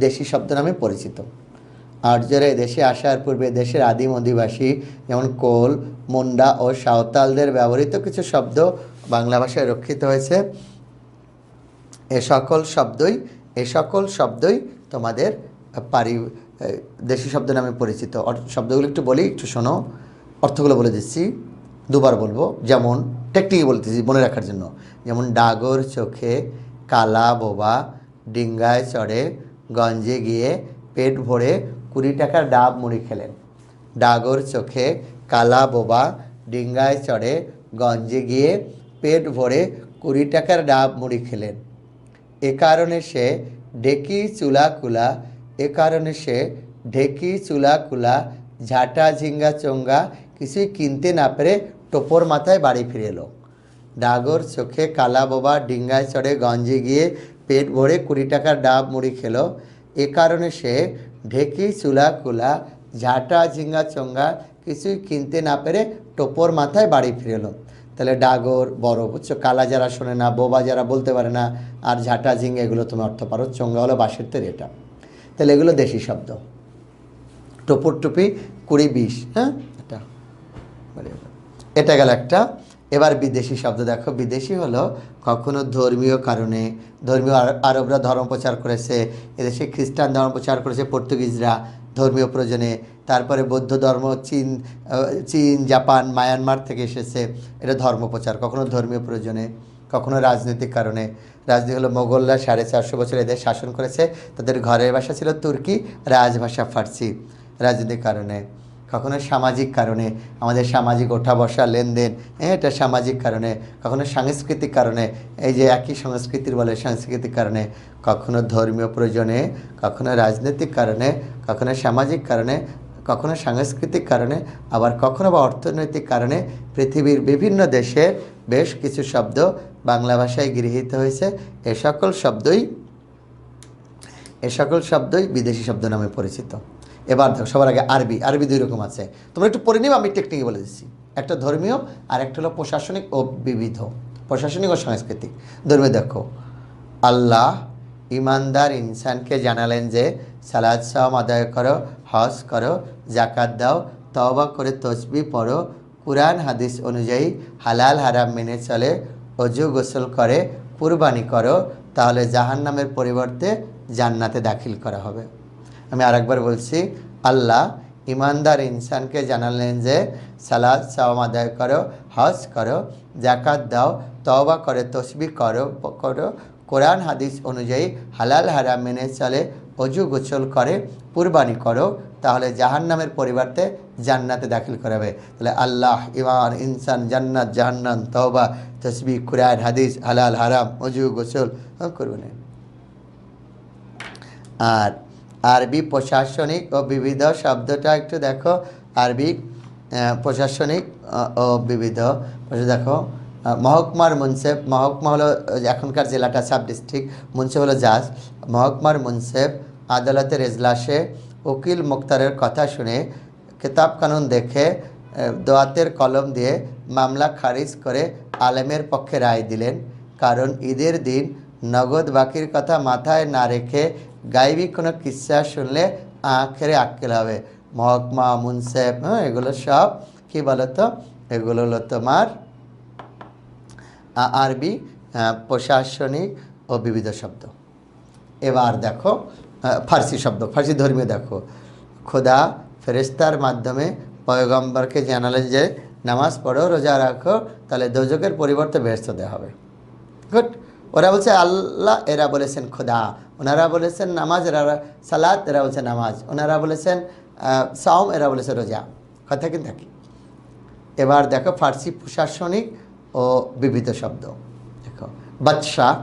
দেশি শব্দ নামে পরিচিত। আর্যরা দেশে আসার পূর্বে দেশের আদিম অধিবাসী যেমন কোল, মুন্ডা ও সাঁওতালদের ব্যবহৃত কিছু শব্দ বাংলা ভাষায় রক্ষিত হয়েছে। এ সকল শব্দই তোমাদের দেশি শব্দ নামে পরিচিত। শব্দগুলো একটু বলি, একটু শোনো, অর্থগুলো বলে দিচ্ছি, দুবার বলবো। যেমন টেকটিকে বলতেছি মনে রাখার জন্য। যেমন ডাগর চোখে, কালা বোবা, ডিঙ্গায় চড়ে, গঞ্জে গিয়ে পেট ভরে 20 টাকার ডাব মুড়ি খেলেন। ডাগর চোখে, কালা বোবা, ডিঙ্গায় চড়ে, গঞ্জে গিয়ে পেট ভরে 20 টাকার ডাব মুড়ি খেলেন। এ কারণে সে ঢেকি চুলা কুলা, ঝাঁটা ঝিঙ্গা চোঙ্গা কিছুই কিনতে না পেরে টোপর মাথায় বাড়ি ফিরে এলো। ডাগর চোখে, কালা বোবা, ডিঙ্গায় চড়ে, গঞ্জে গিয়ে পেট ভরে 20 টাকার ডাব মুড়ি খেলো। এ কারণে সে ঢেকি চুলা কুলা, ঝাঁটা ঝিঙ্গা চোঙ্গা কিছুই কিনতে না পেরে টোপর মাথায় বাড়ি ফিরে এলো। তাহলে ডাগর বড়, বুঝছো? কালা যারা শোনে না, বোবা যারা বলতে পারে না, আর ঝাঁটা ঝিঙ্গা এগুলো তুমি অর্থ পারো। চোঙ্গা হলো বাঁশের তেল, এটা। তাহলে এগুলো দেশি শব্দ। টোপর টুপি 20-20, হ্যাঁ, এটা গেল একটা। এবার বিদেশি শব্দ দেখো। বিদেশি হলো কখনো ধর্মীয় কারণে, ধর্মীয় আরবরা ধর্ম প্রচার করেছে, এদেশে খ্রিস্টান ধর্ম প্রচার করেছে পর্তুগিজরা ধর্মীয় প্রয়োজনে। তারপরে বৌদ্ধ ধর্ম চীন, জাপান, মায়ানমার থেকে এসেছে, এটা ধর্ম প্রচার, কখনো ধর্মীয় প্রয়োজনে। কখনো রাজনৈতিক কারণে। রাজনীতি হলো মোগলরা 450 বছর এদের শাসন করেছে, তাদের ঘরের ভাষা ছিল তুর্কি, রাজভাষা ফার্সি। রাজনৈতিক কারণে। কখনো সামাজিক কারণে, আমাদের সামাজিক ওঠা বসা লেনদেন, এটা সামাজিক কারণে। কখনো সাংস্কৃতিক কারণে, এই যে একই সংস্কৃতির বলে সাংস্কৃতিক কারণে। কখনো ধর্মীয় প্রয়োজনে, কখনো রাজনৈতিক কারণে, কখনো সামাজিক কারণে, কখনো সাংস্কৃতিক কারণে, আবার কখনো বা অর্থনৈতিক কারণে। পৃথিবীর বিভিন্ন দেশে বেশ কিছু শব্দ বাংলা ভাষায় গৃহীত হয়েছে। এ সকল শব্দই বিদেশি শব্দ নামে পরিচিত। এবার দেখো, সবার আগে আরবি। আরবি 2 রকম আছে, তোমরা একটু পড়ে নিও, আমি টেকনিকে বলে দিচ্ছি। একটা ধর্মীয় আর একটা হলো প্রশাসনিক ও বিবিধ। প্রশাসনিক ও সাংস্কৃতিক। ধর্মীয় দেখো, আল্লাহ ইমানদার ইনসানকে জানালেন যে সালাত সাওম আদায় করো, হজ করো, জাকাত দাও, তওবা করে তসবিহ পড়ো, কুরআন হাদিস অনুযায়ী হালাল হারাম মেনে চলে, অজু গোসল করে, কুরবানি করো, তাহলে জাহান্নামের পরিবর্তে জান্নাতে দাখিল করা হবে। আমি আরেকবার বলছি, আল্লাহ ইমানদার ইনসানকে জানালেন যে সালাত সাওম আদায় করো, হজ করো, জাকাত দাও, তওবা করে তসবিহ করো, কোরআন হাদিস অনুযায়ী হালাল হারাম মেনে চলে, অজু গোসল করে, কুরবানি করো, তাহলে জাহান্নামের পরিবর্তে জান্নাতে দাখিল করাবে। তাহলে আল্লাহ, ইমান, ইনসান, জান্নাত, জাহান্নাম, তওবা, তসবিহ, কুরআন হাদিস, হালাল হারাম, অজু গোসল করবেন। আর আরবি প্রশাসনিক ও বিবিধ শব্দটা একটু দেখো। আরবি প্রশাসনিক ও বিবিধ দেখো, মহকুমার মুন্সেফ। মহকুমা হলো এখনকার জেলাটা সাব ডিস্ট্রিক্ট, মুন্সেফ হলো জাজ। মহকুমার মুন্সেফ আদালতের এজলাসে উকিল মুক্তারের কথা শুনে, কিতাব কানুন দেখে, দোয়াতের কলম দিয়ে মামলা খারিজ করে আলেমের পক্ষে রায় দিলেন। কারণ ঈদের দিন নগদ বাকির কথা মাথায় না রেখে গাইবি কোনো কিস্সা শুনলে আখেরে আক্কেল হবে। মহকুমা, মুন্সেফ, এগুলো সব কি বলতো, এগুলো হলো তোমার আরবি প্রশাসনিক ও বিবিধ শব্দ। এবার দেখো ফার্সি শব্দ, ফার্সি ধর্মীয়। দেখো, খোদা ফেরেশতার মাধ্যমে পয়গম্বরকে জানালেন যে নামাজ পড়ো, রোজা রাখো, তাহলে দোজখের পরিবর্তে বেহেশত দেওয়া হবে। গুড। ওরা বলছে আল্লাহ, এরা বলেছেন খোদা। ওনারা বলেছেন নামাজ, এরা সালাত, এরা বলছে নামাজ। ওনারা বলেছেন সাওম, এরা বলেছে রোজা। কথা কিন্তু থাকি। এবার দেখো ফার্সি প্রশাসনিক ও বিবিধ শব্দ। দেখো, বাদশাহ।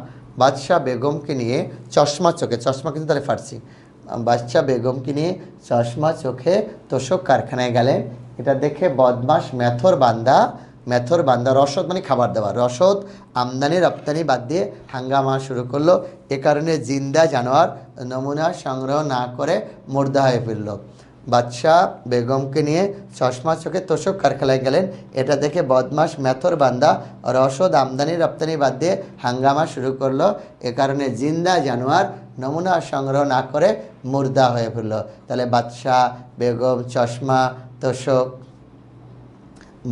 বাদশাহ বেগমকে নিয়ে চশমা চোখে, চশমা কিন্তু তাহলে ফার্সি। বাদশাহ বেগমকে নিয়ে চশমা চোখে তোষক কারখানায় গেলেন। এটা দেখে বদমাস মেথর বান্দা রসদ মানে খাবার দাবার, রসদ আমদানি রপ্তানি বাদ দিয়ে হাঙ্গামা শুরু করলো। এ কারণে জিন্দা জানোয়ার নমুনা সংগ্রহ না করে মুর্দা হয়ে ফিরল। বাদশাহ বেগমকে নিয়ে চশমা চোখে তোষক কারখানায় গেলেন। এটা দেখে বদমাস মেথর বান্দা রসদ আমদানি রপ্তানি বাদ দিয়ে হাঙ্গামা শুরু করলো। এ কারণে জিন্দা জানোয়ার নমুনা সংগ্রহ না করে মুর্দা হয়ে ফিরল। তাহলে বাদশাহ বেগম, চশমা, তোষক,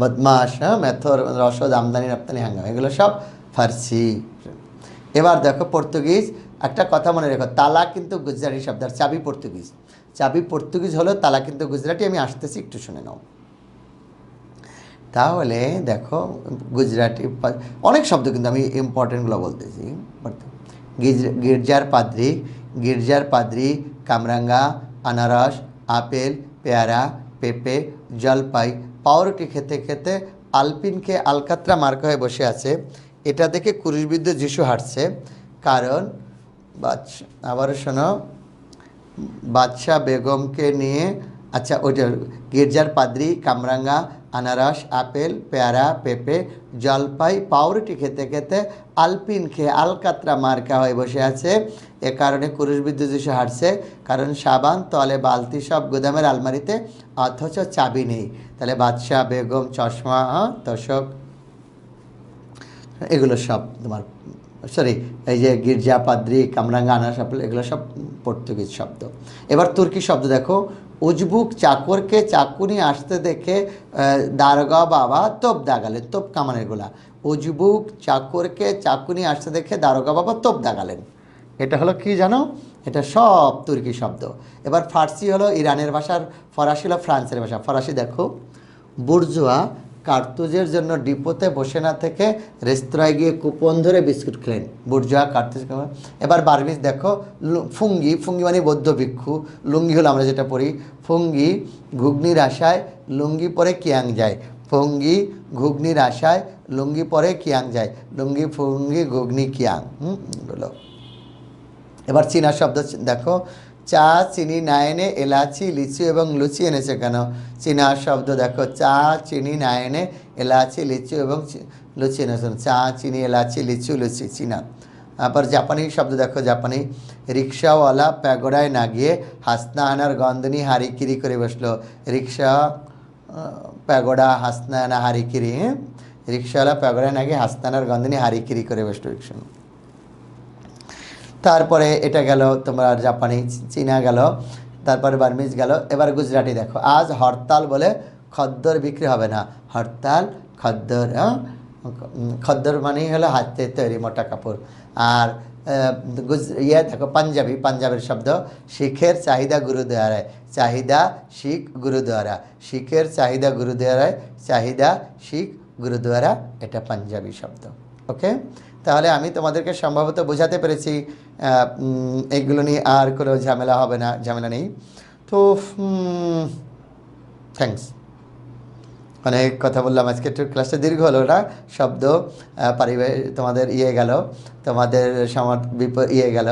বদমাস, মেথর, রসদ আমদানি রপ্তানি হাঙ্গামা, এগুলো সব ফার্সি। এবার দেখো পর্তুগিজ। একটা কথা মনে রেখো, তালা কিন্তু গুজরাটি শব্দ, আর চাবি পর্তুগিজ। চাবি পর্তুগিজ হলো, তালা কিন্তু গুজরাটি। আমি আসতেছি, একটু শুনে নাও। তাহলে দেখো গুজরাটি অনেক শব্দ, কিন্তু আমি ইম্পর্টেন্টগুলো বলতেছি। গির্জার পাদ্রি, কামরাঙ্গা, আনারস, আপেল, পেয়ারা, পেঁপে, জলপাই, পাউরুটি খেতে খেতে আলপিনকে আলকাত্রা মার্কা হয়ে বসে আছে। এটা দেখে ক্রুশবিদ্ধ যিশু হাঁটছে। কারণ আবারও শোনো, বাদশাহ বেগমকে নিয়ে, আচ্ছা ওইটা গির্জার পাদ্রি, কামরাঙ্গা, আনারস, আপেল, পেয়ারা, পেঁপে, জলপাই, পাউরুটি খেতে খেতে আলপিন খেয়ে আলকাত্রা মার্কা হয়ে বসে আছে। এ কারণে ক্রুশবিদ্ধ যিশু হাঁটছে। কারণ সাবান, তলে বালতি সব গুদামের আলমারিতে, অথচ চাবি নেই। তাহলে বাদশাহ বেগম, চশমা, তোষক, এগুলো সব তোমার এই যে গির্জা, পাদ্রি, কামরাঙ্গা, আনারস, আপেল, এগুলো সব পর্তুগিজ শব্দ। এবার তুর্কি শব্দ দেখো, উজবুক চাকরকে চাকুনি আসতে দেখে দারোগা বাবা তোপ দাগালেন। তোপ কামানের গোলা। উজবুক চাকরকে চাকুনি আসতে দেখে দারোগা বাবা তোপ দাগালেন। এটা হলো কি জানো, এটা সব তুর্কি শব্দ। এবার ফার্সি হলো ইরানের ভাষার, ফরাসি হলো ফ্রান্সের ভাষা। ফরাসি দেখো, বুর্জোয়া কার্তুজের জন্য ডিপোতে বসে না থেকে রেস্তোরাঁয় গিয়ে কুপন ধরে বিস্কুট খেলেন। বুর্জোয়া কার্তুজ। এবার বার্মিজ দেখো, ফুঙ্গি, ফুঙ্গি মানে বৌদ্ধ ভিক্ষু, লুঙ্গি হলো আমরা যেটা পড়ি, ফুঙ্গি ঘুগনির আশায় লুঙ্গি পরে কিয়াং যায়। ফুঙ্গি ঘুগনির আশায় লুঙ্গি পরে কিয়াং যায়। লুঙ্গি ফুঙ্গি ঘুগনি কিয়াং বলো। এবার চীনা শব্দ দেখো, চা, চিনি না এনে এলাচি, লিচু এবং লুচি এনেছে কেন? চীনা শব্দ দেখো, চা, চিনি না এনে এলাচি, লিচু এবং লুচি এনেছে। চা, চিনি, এলাচি, লিচু, লুচি, চীনা। আবার জাপানি শব্দ দেখো, জাপানি, রিক্সাওয়ালা প্যাগোডায় না গিয়ে হাসনা আনার গন্ধ নিয়ে হারিকিরি করে বসলো। রিক্সা প্যাগোডা হাসনা আনা হারিকিরি, রিক্সাওয়ালা প্যাগোডায় না গিয়ে হাসনা আনার গন্ধ নিয়ে হারিকিরি করে বসলো রিক্সা। তারপরে এটা গেল তোমার জাপানি, চীনা গেল, তারপরে বার্মিজ গেল। এবার গুজরাটি দেখো, আজ হরতাল বলে খদ্দর বিক্রি হবে না। হরতাল, খদ্দর, খদ্দর মানেই হলো হাতে তৈরি মোটা কাপড়। আর দেখো পাঞ্জাবি, পাঞ্জাবের শব্দ, শিখের চাহিদা গুরুদুয়ারায়। চাহিদা শিখ গুরুদুয়ারা, শিখের চাহিদা গুরুদুয়ারায়, চাহিদা শিখ গুরুদুয়ারা, এটা পাঞ্জাবি শব্দ। ওকে, তাহলে আমি তোমাদেরকে সম্ভবত বোঝাতে পেরেছি। এগুলো নিয়ে আর কোনো ঝামেলা হবে না, ঝামেলা নেই। তো থ্যাংকস, অনেক কথা বললাম আজকে, একটু ক্লাসটা দীর্ঘ হলো না। শব্দ তোমাদের গেল, তোমাদের গেল,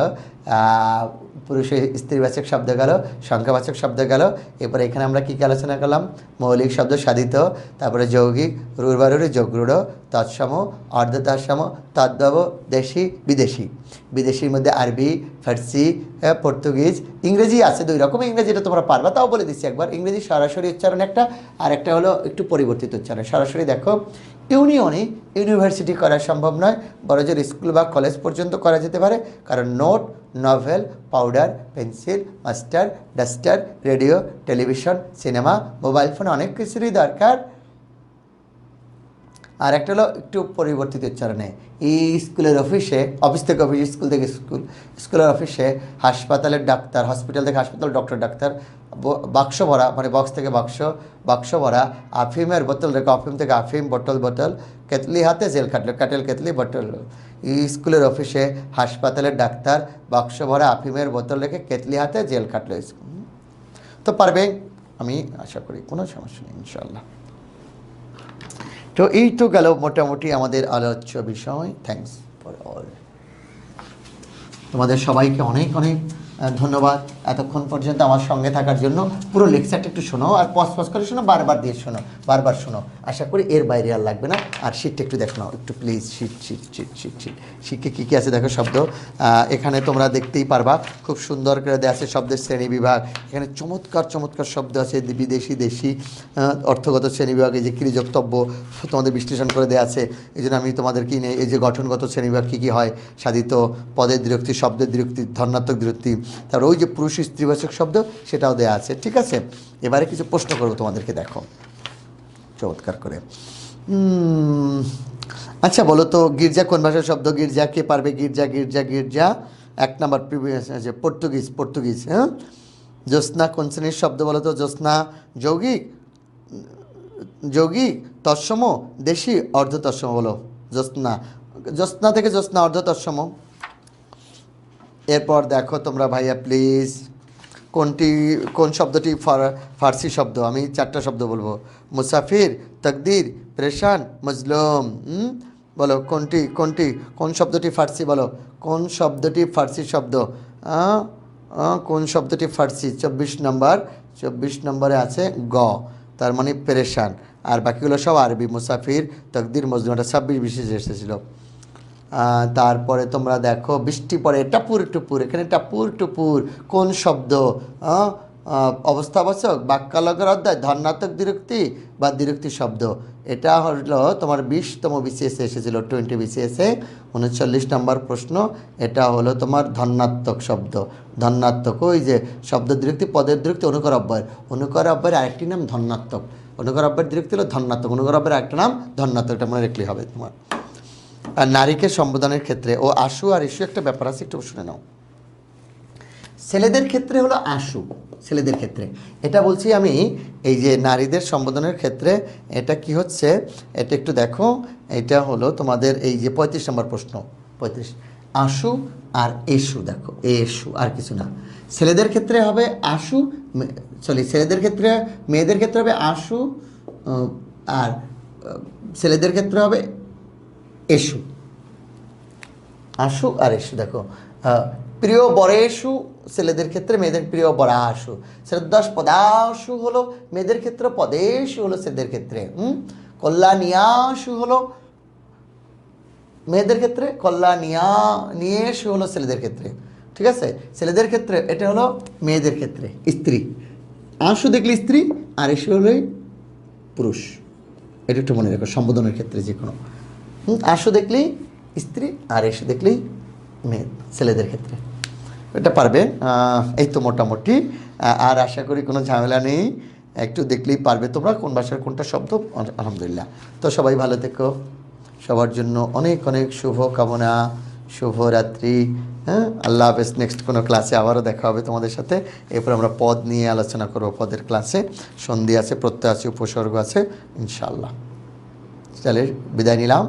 পুরুষ স্ত্রীবাচক শব্দ গেল, সংখ্যাবাচক শব্দ গেল। এরপরে এখানে আমরা কী কী আলোচনা করলাম? মৌলিক শব্দ সাধিত, তারপরে যৌগিক, রূঢ়, যোগরূঢ়, তৎসম, অর্ধ তৎসম, তদ্ভব, দেশি, বিদেশি। বিদেশির মধ্যে আরবি, ফার্সি, পর্তুগিজ, ইংরেজি আছে 2 রকম। ইংরেজিটা তোমরা পারবা, তাও বলে দিচ্ছি একবার। ইংরেজি সরাসরি উচ্চারণ একটা, আর একটা হলো একটু পরিবর্তিত উচ্চারণ। সরাসরি দেখো, ইউনিয়নে ইউনিভার্সিটি করা সম্ভব নয়, বড়জোর স্কুল বা কলেজ পর্যন্ত করা যেতে পারে, কারণ note, novel, powder, pencil, master, duster, radio, television, cinema, mobile phone, অনেক কিছুরই দরকার। আর একটা হলো একটু পরিবর্তিত উচ্চারণে, এই স্কুলের অফিসে, অফিস থেকে অফিস, স্কুল থেকে স্কুল, স্কুলের অফিসে, হাসপাতালের ডাক্তার, হসপিটাল থেকে হাসপাতাল, ডক্টর ডাক্তার, বাক্স ভরা মানে বক্স থেকে বাক্স, বাক্স ভরা আফিমের বোতল রেখে, আফিম থেকে আফিম, বোতল বোতল, কেতলি হাতে জেল কাটলো, কাটেল কেতলি বোতল। স্কুলের অফিসে, হাসপাতালের ডাক্তার, বাক্স ভরা আফিমের বোতল রেখে কেতলি হাতে জেল কাটলো। স্কুল তো পারবে, আমি আশা করি, কোনো সমস্যা নেই ইনশাল্লাহ। তো এই তো গেল মোটামুটি আমাদের আলোচ্য বিষয়। Thanks for all. তোমাদের সবাইকে অনেক অনেক ধন্যবাদ এতক্ষণ পর্যন্ত আমার সঙ্গে থাকার জন্য। পুরো লেকচারটা একটু শোনো, আর পজ করে শোনো, বারবার দিয়ে শোনো, বারবার শোনো। আশা করি এর বাইরে আর লাগবে না। আর শীটটা একটু দেখো নাও একটু প্লিজ, শীটকে কী কী আছে দেখো শব্দ। এখানে তোমরা দেখতেই পারবা, খুব সুন্দর করে দেওয়া আছে শব্দের শ্রেণী বিভাগ। এখানে চমৎকার চমৎকার শব্দ আছে, বিদেশি, দেশি, অর্থগত শ্রেণী বিভাগে যে ক্রিযোক্তব্য তোমাদের বিশ্লেষণ করে দেওয়া আছে। এই জন্য আমি তোমাদেরকে এই যে গঠনগত শ্রেণীবিভাগ কী কী হয়, সাধিত, পদের দ্বিরুক্তি, শব্দের দ্বিরুক্তি, ধনাত্মক দ্বিরুক্তি, তারপর ওই যে পুরুষ স্ত্রীবাচক শব্দ সেটাও দেওয়া আছে। ঠিক আছে, এবারে কিছু প্রশ্ন করবো তোমাদেরকে, দেখো চমৎকার করে। আচ্ছা বলো তো, গির্জা কোন ভাষার শব্দ? গির্জা কে পারবে? গির্জা, গির্জা, গির্জা 1 নম্বর পর্তুগিজ, পর্তুগিজ। হ্যাঁ, জ্যোৎস্না কোন শ্রেণীর শব্দ বলো তো? জ্যোৎস্না যৌগিক, যৌগিক, তৎসম, দেশি, অর্ধ তৎসম বলো। জ্যোৎস্না, জ্যোৎস্না থেকে জ্যোৎস্না, অর্ধ তৎসম। এরপর দেখো তোমরা ভাইয়া প্লিজ, কোন শব্দটি ফার্সি শব্দ? আমি 4টা শব্দ বলবো, মুসাফির, তকদির, পরেশান, মজলুম। বলো কোন শব্দটি ফার্সি? বলো কোন শব্দটি ফার্সি শব্দ? কোন শব্দটি ফার্সি? 24 নম্বরে আছে গ, তার মানে পরেশান। আর বাকিগুলো সব আরবি, মুসাফির, তকদির, মজলুম। এটা 26 বিশেষ এসেছিল। তারপরে তোমরা দেখো, বৃষ্টি পড়ে, টাপুর টুপুর। এখানে টাপুর টুপুর কোন শব্দ? অবস্থাবাচক, বাক্যালগের অধ্যায়, ধনাত্মক দ্বিরুক্তি বা দ্বিরুক্তি শব্দ। এটা হলো তোমার 20তম বিসিএসে এসেছিল, 20 বিসিএসে 39 নম্বর প্রশ্ন। এটা হলো তোমার ধনাত্মক শব্দ। ধনাত্মক, ওই যে শব্দ দ্বিরুক্তি, পদের দ্বিরুক্তি, অনুকর অব্যয়। অনুকর অব্যয়ের আরেকটি নাম ধনাত্মক। অনুকর অব্যয়ের দ্বিরুক্তি হলো ধনাত্মক, অনুকর অব্যয়ের আরেকটা নাম ধনাত্মক। এটা মনে রাখলেই হবে তোমার। আর নারীকে সম্বোধনের ক্ষেত্রে ও আশু আর ইস্যু একটা ব্যাপার আছে, একটু শুনে নাও। ছেলেদের ক্ষেত্রে হলো আশু, ছেলেদের ক্ষেত্রে এটা বলছি আমি। এই যে নারীদের সম্বোধনের ক্ষেত্রে এটা কি হচ্ছে, এটা একটু দেখো। এটা হলো তোমাদের এই যে 35 নম্বর প্রশ্ন, 35 আশু আর এসু, দেখো এসু আর কিছু না। ছেলেদের ক্ষেত্রে হবে আশু, ছেলেদের ক্ষেত্রে, মেয়েদের ক্ষেত্রে হবে আশু, আর ছেলেদের ক্ষেত্রে হবে এসু, আশু আর এসু। দেখো প্রিয় বরেশু ছেলেদের ক্ষেত্রে, মেয়েদের প্রিয় বরাশু। শ্রদ্ধাস পদাশু হলো মেয়েদের ক্ষেত্রে, পদেশু হলো ছেলেদের ক্ষেত্রে। কল্যাণিয়াশু হলো মেয়েদের ক্ষেত্রে, নিয়েশু হলো ছেলেদের ক্ষেত্রে। ঠিক আছে, ছেলেদের ক্ষেত্রে এটা হলো, মেয়েদের ক্ষেত্রে স্ত্রী। আশু দেখলে স্ত্রী, আর এসু হলোই পুরুষ। এটা একটু মনে রাখো সম্বোধনের ক্ষেত্রে যে কোনো। আশু দেখলেই স্ত্রী, আর এসু দেখলেই মেয়ে, ছেলেদের ক্ষেত্রে। এটা পারবে, এই তো মোটামুটি। আর আশা করি কোনো ঝামেলা নেই, একটু দেখলেই পারবে তোমরা কোন ভাষার কোনটা শব্দ। আলহামদুলিল্লাহ। তো সবাই ভালো থেকো, সবার জন্য অনেক অনেক শুভ কামনা, শুভরাত্রি। হ্যাঁ, আল্লাহ হাফেজ। নেক্সট কোনো ক্লাসে আবারও দেখা হবে তোমাদের সাথে। এরপর আমরা পদ নিয়ে আলোচনা করব, পদের ক্লাসে সন্ধি আছে, প্রত্যয় আছে, উপসর্গ আছে ইনশাআল্লাহ। তাহলে বিদায় নিলাম।